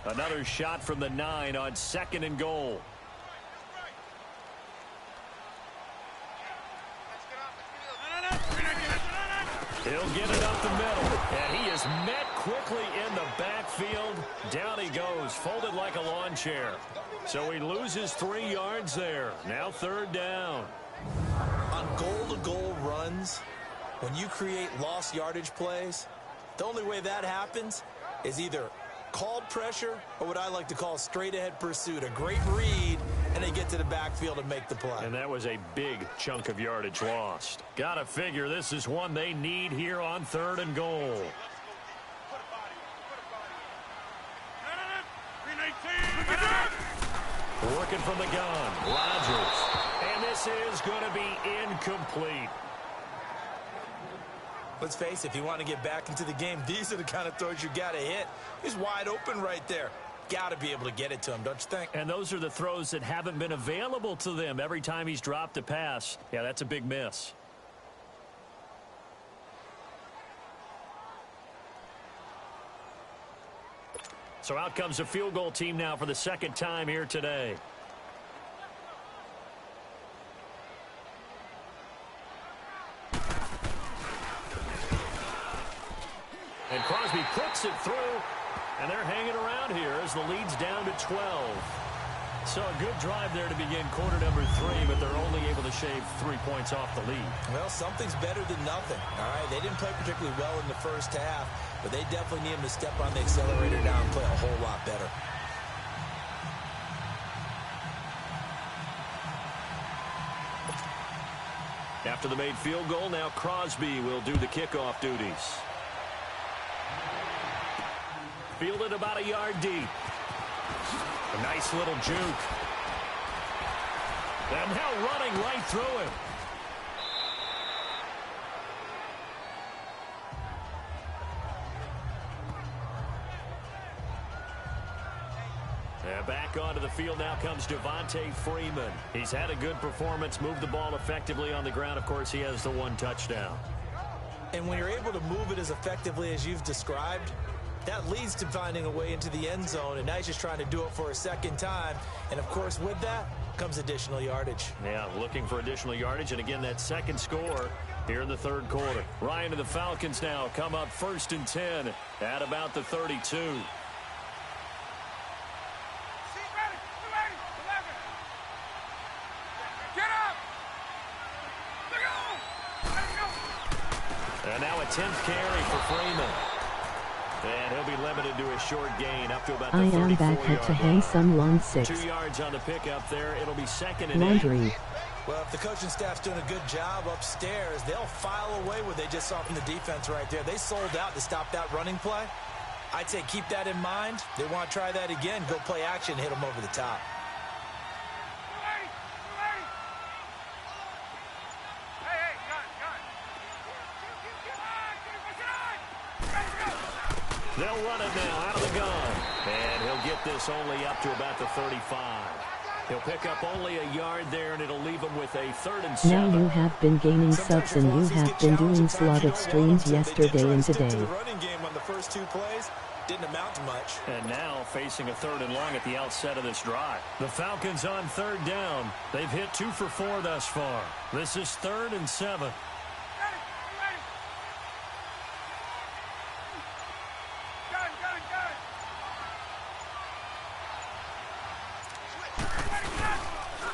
Another shot from the 9 on second and goal. He'll get it up the middle, and he is met quickly in the backfield. Down he goes, folded like a lawn chair. So he loses 3 yards there. Now third down. On goal-to-goal runs, when you create lost yardage plays, the only way that happens is either called pressure or what I like to call straight-ahead pursuit. A great read, and they get to the backfield and make the play. And that was a big chunk of yardage lost. Gotta figure this is one they need here on third and goal. Working from the gun, Rodgers. And this is going to be incomplete. Let's face it, if you want to get back into the game, these are the kind of throws you got to hit. He's wide open right there. Got to be able to get it to him, don't you think? And those are the throws that haven't been available to them every time he's dropped a pass. Yeah, that's a big miss. So out comes the field goal team now for the second time here today. He puts it through, and they're hanging around here as the lead's down to 12. So a good drive there to begin quarter number 3, but they're only able to shave 3 points off the lead. Well, something's better than nothing. All right, they didn't play particularly well in the first half, but they definitely need him to step on the accelerator now and play a whole lot better. After the made field goal, now Crosby will do the kickoff duties. Fielded about a yard deep. A nice little juke. And now running right through him. And back onto the field now comes Devontae Freeman. He's had a good performance, moved the ball effectively on the ground. Of course, he has the 1 touchdown. And when you're able to move it as effectively as you've described, that leads to finding a way into the end zone, and now he's just trying to do it for a second time. And, of course, with that comes additional yardage. Yeah, looking for additional yardage, and again, that second score here in the third quarter. Ryan and the Falcons now come up 1st and 10 at about the 32. And now a 10th carry for Freeman. And he'll be limited to a short gain up to about the 34-yard line. I am back to hang some lawn 6. 2 yards on the pickup there. It'll be 2nd and Laundry. 8. Well, if the coaching staff's doing a good job upstairs, they'll file away what they just saw from the defense right there. They sold out to stop that running play. I'd say keep that in mind. They want to try that again. Go play action, hit them over the top. They'll run it now out of the gun. And he'll get this only up to about the 35. He'll pick up only a yard there, and it'll leave him with a 3rd and 7. Now you have been gaining subs and you have been doing slot of streams yesterday and today. The running game on the first 2 plays didn't amount to much. And now facing a 3rd and long at the outset of this drive. The Falcons on 3rd down. They've hit 2 for 4 thus far. This is 3rd and 7.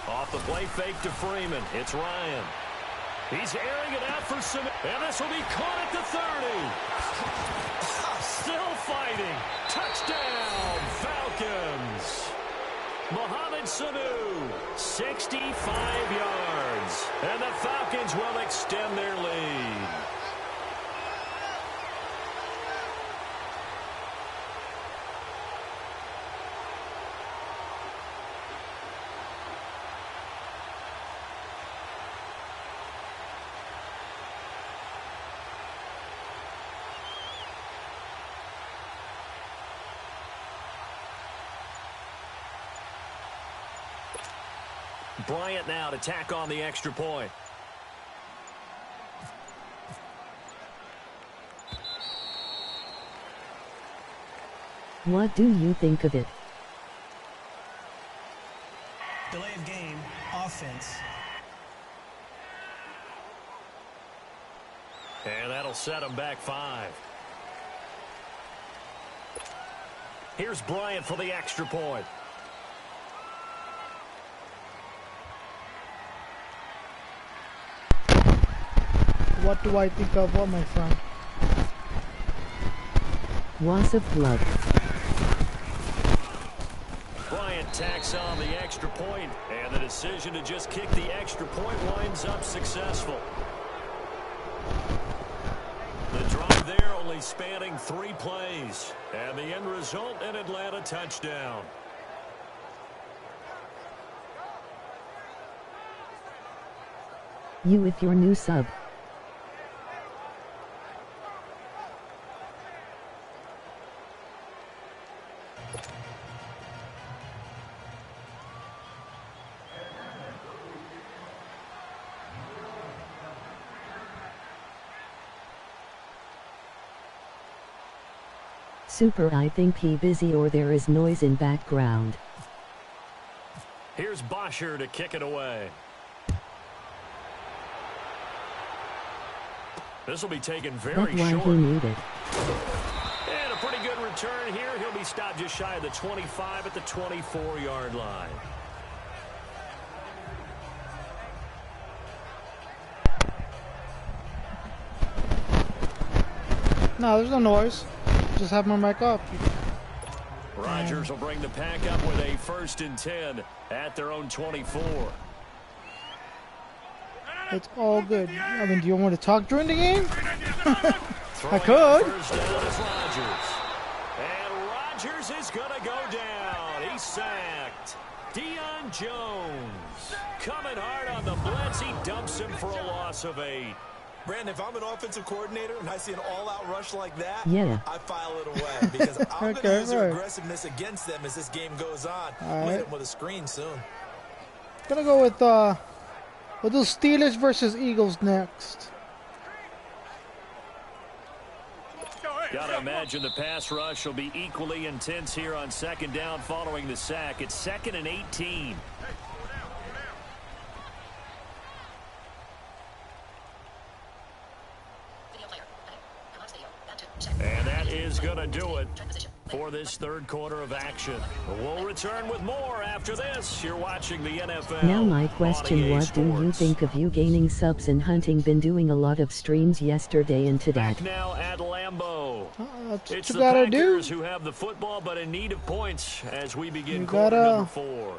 Off the play fake to Freeman. It's Ryan. He's airing it out for some. And this will be caught at the 30. Still fighting. Touchdown, Falcons. Mohamed Sanu, 65 yards. And the Falcons will extend their lead. Bryant now to tack on the extra point. What do you think of it? Delay of game, offense. And that'll set them back 5. Here's Bryant for the extra point. What do I think of what, my friend? Was of blood. Bryant tacks on the extra point, and the decision to just kick the extra point winds up successful. The drive there only spanning 3 plays, and the end result, an Atlanta touchdown. You with your new sub. Super, I think he busy or there is noise in background. Here's Bosher to kick it away. This will be taken very That's why short. he needed. return here. He'll be stopped just shy of the 25 at the 24-yard line. No, there's no noise. Just have my mic off. Rodgers will bring the pack up with a 1st and 10 at their own 24. It's all good. I mean, do you want to talk during the game? I could. First down is Rodgers. And Rodgers is going to go down. He's sacked. Deion Jones coming hard on the blitz. He dumps him for a loss of 8. Brandon, if I'm an offensive coordinator and I see an all-out rush like that, Yeah. I file it away because I'm going to use their aggressiveness against them as this game goes on. I'll hit them with a screen soon. Gonna go with we'll do Steelers versus Eagles next. Gotta imagine the pass rush will be equally intense here on 2nd down following the sack. It's 2nd and 18. And that is going to do it for this 3rd quarter of action. We'll return with more after this. You're watching the NFL. Now my question, what do you think of you gaining subs and Hunting? Been doing a lot of streams yesterday and today. Back now at Lambeau. That's It's what the you gotta Packers do. who have the football but in need of points as we begin You quarter gotta- number 4.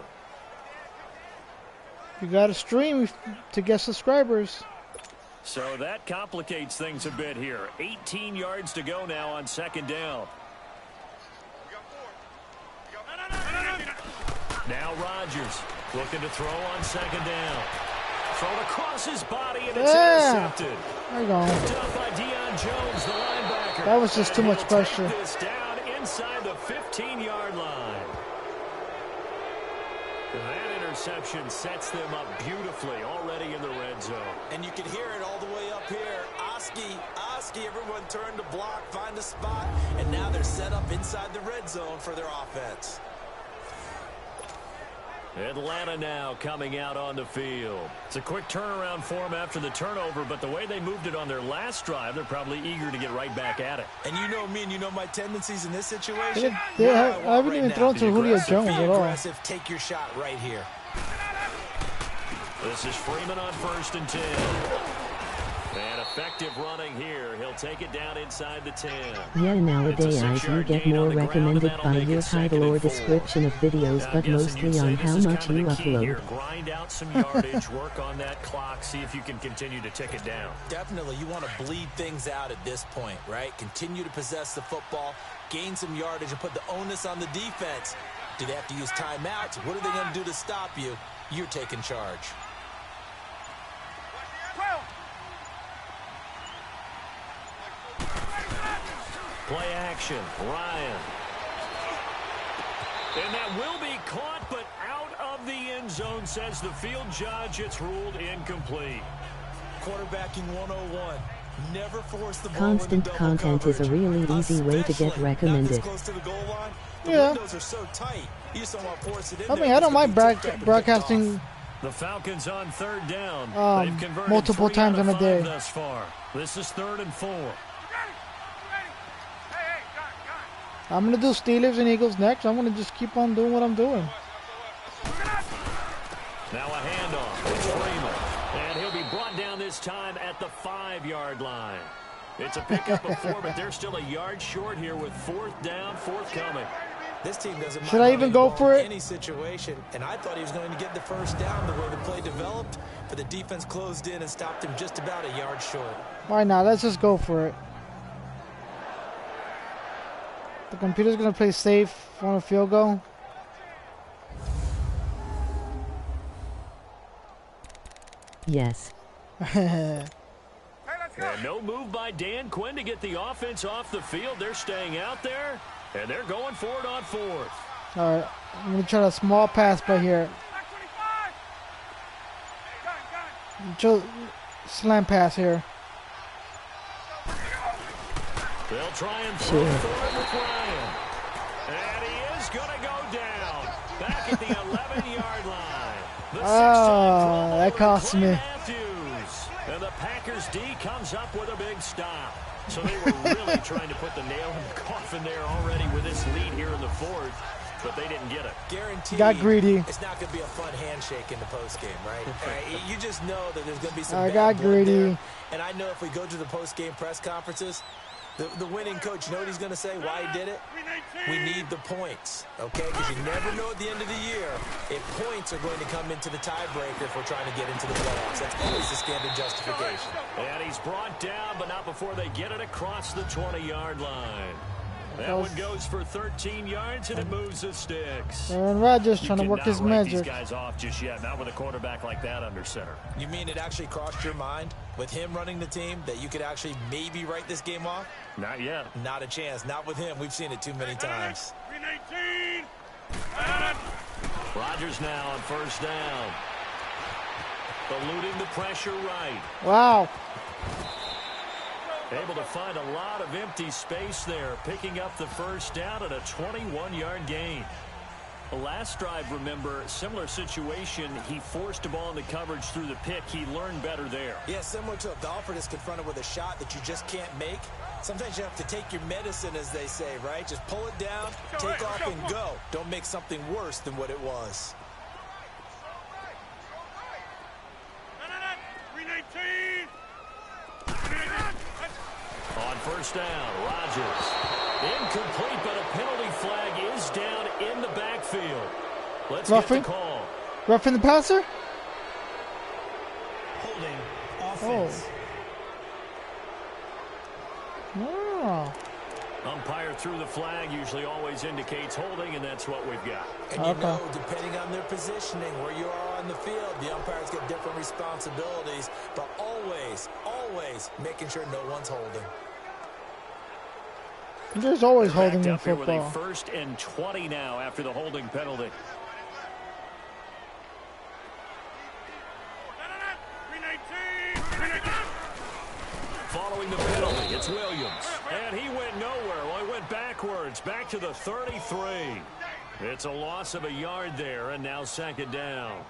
You gotta stream to get subscribers. So that complicates things a bit here. 18 yards to go now on 2nd down. Now Rodgers looking to throw on 2nd down. Thrown across his body and it's intercepted. There you go. Picked up by Deion Jones, the linebacker. That was just too And much he'll pressure. take this down inside the 15-yard line. That interception sets them up beautifully already in the red zone. And you can hear it all the way up here. Oski, everyone turned to block, find a spot, and now they're set up inside the red zone for their offense. Atlanta now coming out on the field. It's a quick turnaround for them after the turnover, but the way they moved it on their last drive, they're probably eager to get right back at it. And you know me and you know my tendencies in this situation. I haven't even thrown to Julio Jones at all. Aggressive, take your shot right here. This is Freeman on 1st and 10. And effective running here. He'll take it down inside the 10. Yeah, nowadays you get more recommended by your title or description of videos, but mostly on how much you upload. Grind out some yardage, work on that clock, see if you can continue to tick it down. Definitely, you want to bleed things out at this point, right? Continue to possess the football, gain some yardage, and put the onus on the defense. Do they have to use timeouts? What are they going to do to stop you? You're taking charge. Play action, Ryan. And that will be caught, but out of the end zone, says the field judge. It's ruled incomplete. Quarterbacking 101. Never force the ball Constant into double content is a coverage, really easy way to get especially recommended. not this close to the goal line. The Yeah. windows are so tight. You just don't want to force it in I there mean, I don't because mind it could be tipped up and broadcasting picked off. The Falcons on 3rd down. They've converted multiple 3 times out of in a 5 day. thus far. This is 3rd and 4. I'm gonna do Steelers and Eagles next. I'm gonna just keep on doing what I'm doing. Now a handoff. It's Freeman. And he'll be brought down this time at the 5-yard line. It's a pickup of 4, but they're still a yard short here with 4th down, 4th coming. This team doesn't mind Should I even running go the ball for in it? any situation, and I thought he was going to get the first down the way the play developed, but the defense closed in and stopped him just about a yard short. Why not? Let's just go for it. The computer's gonna play safe on a field goal. Yes. And no move by Dan Quinn to get the offense off the field. They're staying out there, and they're going for it on 4th. All right, I'm gonna try a small pass by here. Slam pass here. They'll try and throw Sure. for it with Ryan. And he is going to go down. Back at the 11-yard line. The six-time Pro that Bowler, cost Clay me. Matthews. And the Packers D comes up with a big stop. So they were really trying to put the nail in the coffin there already with this lead here in the fourth, but they didn't get it. Guaranteed. Got greedy. It's not going to be a fun handshake in the postgame, right? You just know that there's going to be some I bad got blood greedy. there. And I know if we go to the postgame press conferences, the winning coach, you know what he's going to say, why he did it? We need the points, okay? Because you never know at the end of the year if points are going to come into the tiebreaker if we're trying to get into the playoffs. That's always the standard justification. And he's brought down, but not before they get it across the 20-yard line. That one goes for 13 yards, and it moves the sticks. Aaron Rodgers trying to work his magic. These guys off just yet, not with a quarterback like that under center. You mean it actually crossed your mind with him running the team that you could actually maybe write this game off? Not yet. Not a chance. Not with him. We've seen it too many times. 319. Rodgers now on first down. Eluding the pressure right. Wow. Able to find a lot of empty space there, picking up the first down at a 21-yard gain. The last drive, remember, similar situation. He forced a ball into coverage through the pick. He learned better there. Yeah, similar to a golfer that's confronted with a shot that you just can't make. Sometimes you have to take your medicine, as they say, right? Just pull it down, take off, and go. Don't make something worse than what it was. 319. On first down, Rodgers. Incomplete, but a penalty flag is down in the backfield. Let's Roughing? get the call. Roughing the passer? Holding offense. Oh. Umpire threw the flag, usually always indicates holding, and that's what we've got. And you know, depending on their positioning, where you are on the field, the umpires get different responsibilities, but always, always making sure no one's holding. There's always holding in Up here with a football. 1st and 20 now after the holding penalty. 319. Following the penalty, it's Williams. And he went nowhere. Well, he went backwards, back to the 33. It's a loss of a yard there, and now 2nd down.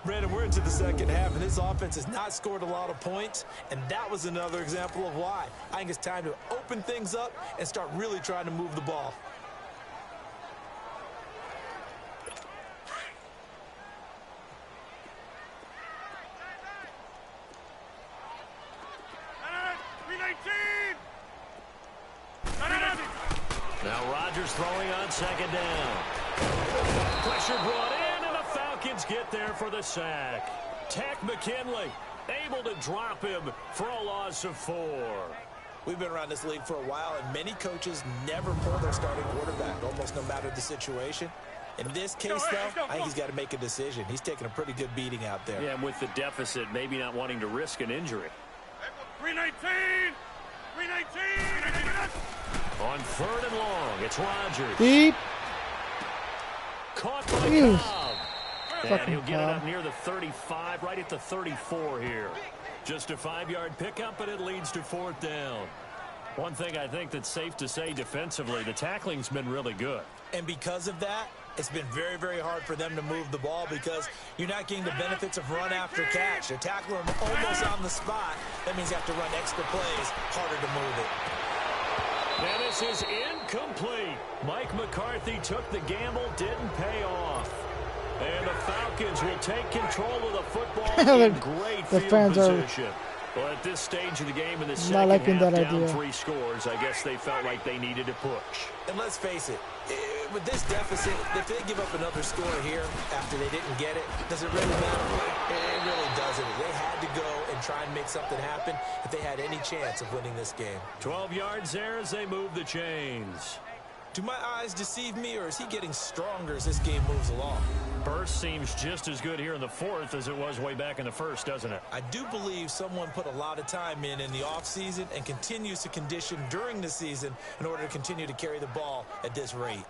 Brandon, we're into the second half, and this offense has not scored a lot of points, and that was another example of why. I think it's time to open things up and start really trying to move the ball. Now Rodgers throwing on 2nd down. Pressure brought in, and the Falcons get there for the sack. Tech McKinley able to drop him for a loss of 4. We've been around this league for a while, and many coaches never pull their starting quarterback, almost no matter the situation. In this case, though, I think he's got to make a decision. He's taking a pretty good beating out there. Yeah, and with the deficit, maybe not wanting to risk an injury. 319. 319. On 3rd and long, it's Rodgers. Deep. Caught by Jeez. Cobb. And Fucking he'll get it Cobb. up near the 35, right at the 34 here. Just a 5-yard pickup, but it leads to 4th down. One thing I think that's safe to say defensively, the tackling's been really good. And because of that, it's been very, very hard for them to move the ball because you're not getting the benefits of run after catch. They're tackling them almost on the spot. That means you have to run extra plays, harder to move it. Now this is incomplete. Mike McCarthy took the gamble, didn't pay off. And the Falcons will take control of the football in great The field fans are position. Well, at this stage of the game in the not second liking half, that down idea. 3 scores, I guess they felt like they needed to push. And let's face it, with this deficit, if they give up another score here after they didn't get it, does it really matter? It really doesn't. They had to go and try and make something happen if they had any chance of winning this game. 12 yards there as they move the chains. Do my eyes deceive me, or is he getting stronger as this game moves along? Burst seems just as good here in the 4th as it was way back in the 1st, doesn't it? I do believe someone put a lot of time in the offseason and continues to condition during the season in order to continue to carry the ball at this rate.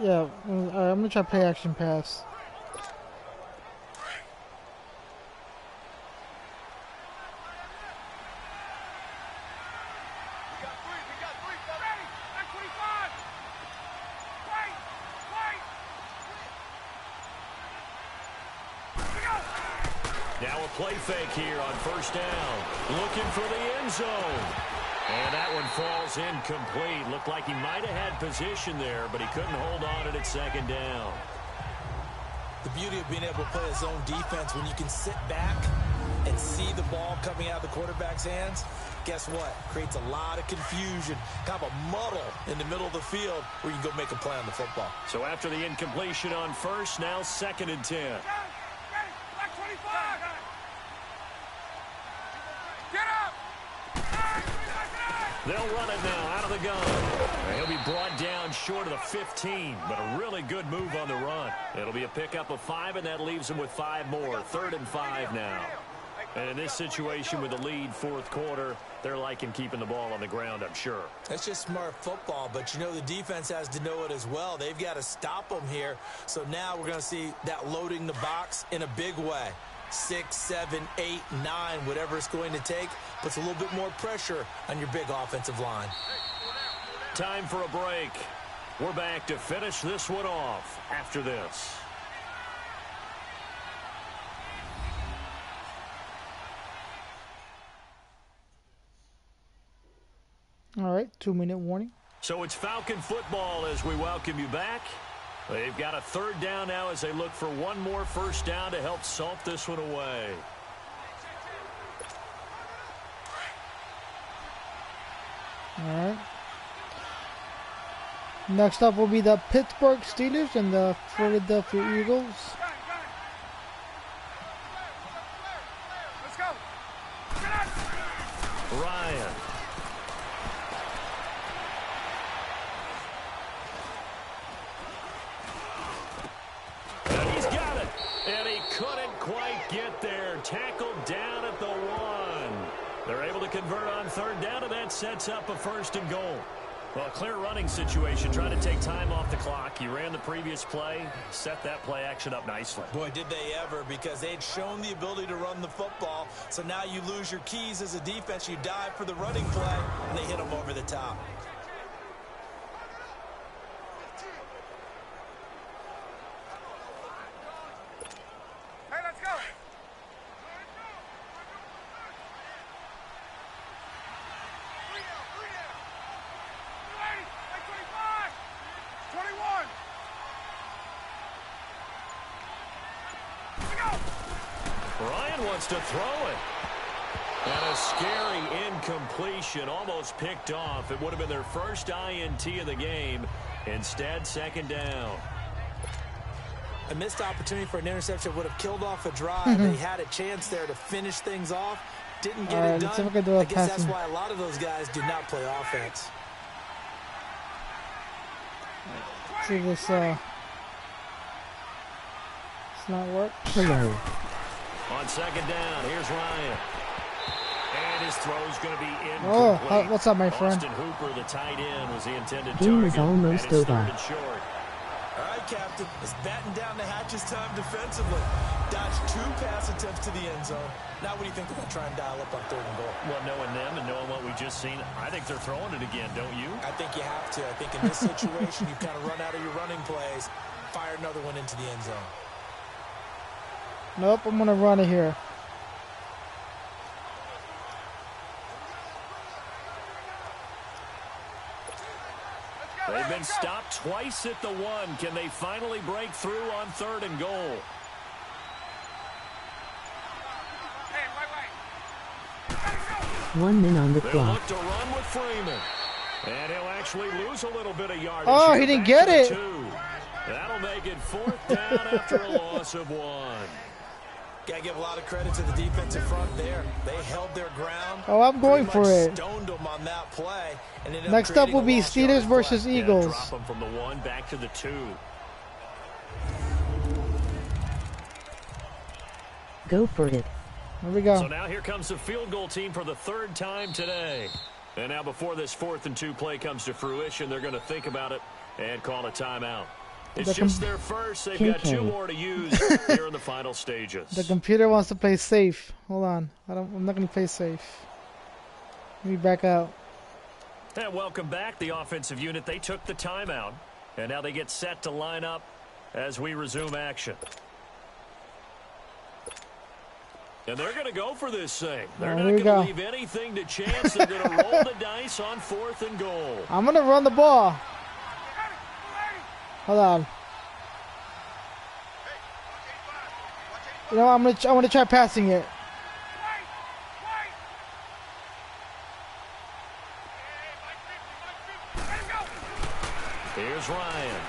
Yeah, I'm going to try play action pass. Now a play fake here on first down. Looking for the end zone. And that one falls incomplete. Looked like he might have had position there, but he couldn't hold on at second down. The beauty of being able to play a zone defense, when you can sit back and see the ball coming out of the quarterback's hands, guess what? Creates a lot of confusion, kind of a muddle in the middle of the field where you can go make a play on the football. So after the incompletion on first, now 2nd and 10. They'll run it now out of the gun. And he'll be brought down short of the 15, but a really good move on the run. It'll be a pickup of 5, and that leaves him with 5 more. 3rd and 5 now. And in this situation with the lead 4th quarter, they're liking keeping the ball on the ground, I'm sure. That's just smart football, but you know the defense has to know it as well. They've got to stop them here. So now we're going to see that loading the box in a big way. 6, 7, 8, 9, whatever it's going to take, puts a little bit more pressure on your big offensive line. Time for a break. We're back to finish this one off after this. All right, 2-minute warning. So it's Falcon football as we welcome you back. They've got a 3rd down now as they look for one more first down to help salt this one away. All right. Next up will be the Pittsburgh Steelers and the Philadelphia Eagles. Let's go. Ryan. And he's got it. And he couldn't quite get there. Tackled down at the 1. They're able to convert on 3rd down, and that sets up a 1st and goal. Well, a clear running situation, trying to take time off the clock. He ran the previous play, set that play action up nicely. Boy, did they ever, because they'd shown the ability to run the football. So now you lose your keys as a defense. You dive for the running play, and they hit them over the top. Hey, let's go. Ryan wants to throw it. And a scary incompletion, almost picked off. It would have been their first INT of the game. Instead, 2nd down. A missed opportunity for an interception would have killed off a drive. They had a chance there to finish things off. Didn't get it done. I guess that's why a lot of those guys do not play offense. See this, it's not work. Hello. On 2nd down, here's Ryan. And his throw's going to be incomplete. Oh, what's up, my friend? Austin Hooper, the tight end, was the intended Game target. is almost and it's over. 3rd and short. All right, Captain. It's batten down the hatches time defensively. Dodged 2 pass attempts to the end zone. Now what do you think they're going to try and dial up on 3rd and goal? Well, knowing them and knowing what we just seen, I think they're throwing it again, don't you? I think you have to. I think in this situation, you kind of run out of your running plays, fire another one into the end zone. Nope, I'm going to run it here. They've been stopped twice at the 1. Can they finally break through on 3rd and goal? Hey, wait. 1 minute on the They clock. look to run with Freeman. And he'll actually lose a little bit of yardage. Oh, he didn't get it. 2. That'll make it 4th down after a loss of 1. Got to give a lot of credit to the defensive front there. They held their ground. Oh, I'm going Pretty for much it. Stoned them on that play. And ended Next up creating will a be lost Steelers yardage versus play. Eagles. Drop them from the 1 back to the 2. Go for it. Here we go. So now here comes the field goal team for the 3rd time today. And now before this 4th and 2 play comes to fruition, they're going to think about it and call a timeout. It's just their first. They've got 2 more to use here in the final stages. The computer wants to play safe. Hold on. I'm not going to play safe. Let me back out. And welcome back, the offensive unit. They took the timeout, and now they get set to line up as we resume action. And they're going to go for this thing. They're Oh, not here we going go. to leave anything to chance. They're going to roll the dice on 4th and goal. I'm gonna run the ball. Hold on. You know, I'm gonna try passing it. Here's Ryan.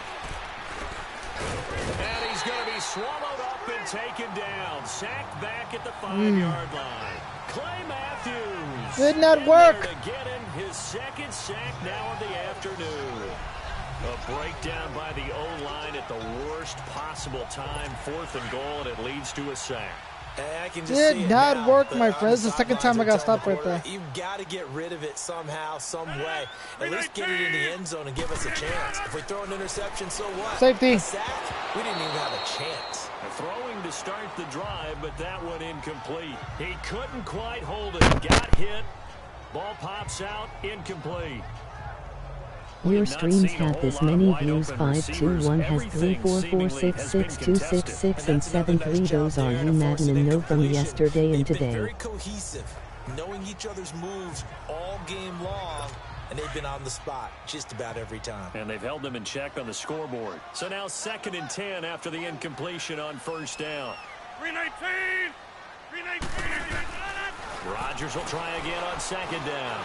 And he's going to be swallowed up and taken down. Sacked back at the 5-yard line. Clay Matthews. Did not in work. there to get him his second sack now of the afternoon. A breakdown by the O-line at the worst possible time. 4th and goal, and it leads to a sack. I can just see Did it not now, work, but my on friends. The second sidelines, time I they're got telling stopped the right there. quarterback, you've got to get rid of it somehow, some way. At least get it in the end zone and give us a chance. If we throw an interception, so what? Safety. A sack? We didn't even have a chance. Throwing to start the drive, but that one incomplete. He couldn't quite hold it. Got hit. Ball pops out. Incomplete. Your streams have this many views. 521 has 344662666 and 73. Those are you Madden and know from yesterday and They've been today. very cohesive, knowing each other's moves all game long, and they've been on the spot just about every time. And they've held them in check on the scoreboard. So now 2nd and 10 after the incompletion on 1st down. 319! 319! Rodgers will try again on 2nd down.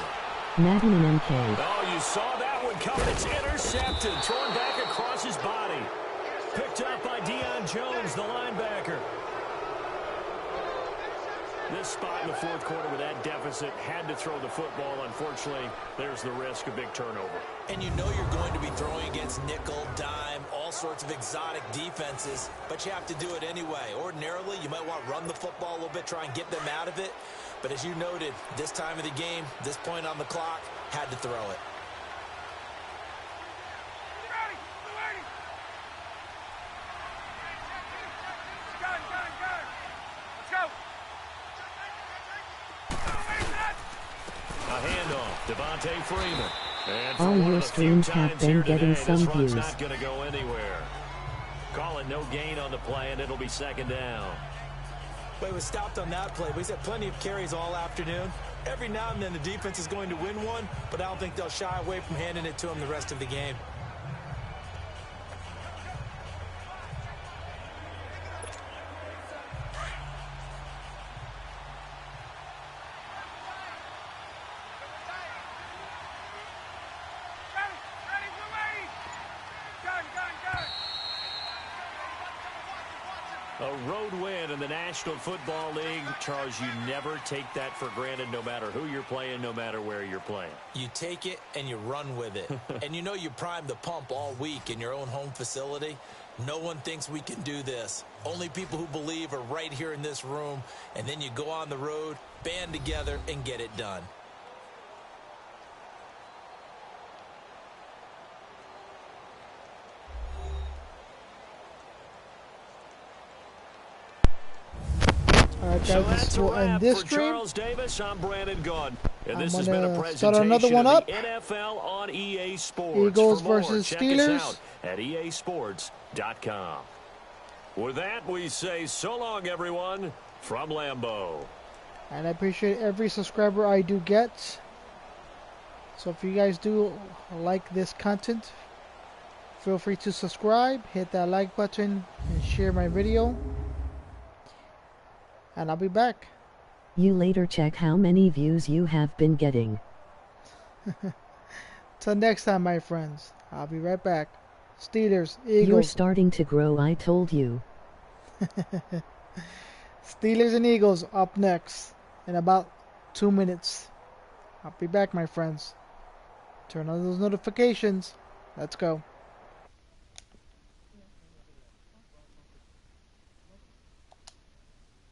Madden and MK. Oh, you saw that one coming. It's intercepted. Thrown back across his body. Picked up by Deion Jones, the linebacker. This spot in the 4th quarter with that deficit, had to throw the football. Unfortunately, there's the risk of big turnover. And you know you're going to be throwing against nickel, dime, all sorts of exotic defenses, but you have to do it anyway. Ordinarily, you might want to run the football a little bit, try and get them out of it. But as you noted, this time of the game, this point on the clock, had to throw it. A handoff, Devontae Freeman. And for All one your of the few streams have times been here getting today, some this one's views. not going to go anywhere. Call it no gain on the play, and it'll be 2nd down. But it was stopped on that play. But he's had plenty of carries all afternoon. Every now and then the defense is going to win one, but I don't think they'll shy away from handing it to him the rest of the game. A road win in the National Football League. Charles, you never take that for granted, no matter who you're playing, no matter where you're playing. You take it and you run with it. And you know you primed the pump all week in your own home facility. No one thinks we can do this. Only people who believe are right here in this room. And then you go on the road, band together, and get it done. Alright So guys, that's this a will end wrap this for stream. Charles Davis. I'm Brandon Gunn. And I'm this has been a gonna presentation start another one of up. the NFL on EA Sports. Eagles For more, versus check Steelers. us out at easports.com. With that, we say so long, everyone, from Lambeau. And I appreciate every subscriber I do get. So if you guys do like this content, feel free to subscribe, hit that like button, and share my video. And I'll be back. You later check how many views you have been getting. Till next time, my friends. I'll be right back. Steelers, You're Eagles. starting to grow, I told you. Steelers and Eagles up next in about 2 minutes. I'll be back, my friends. Turn on those notifications. Let's go.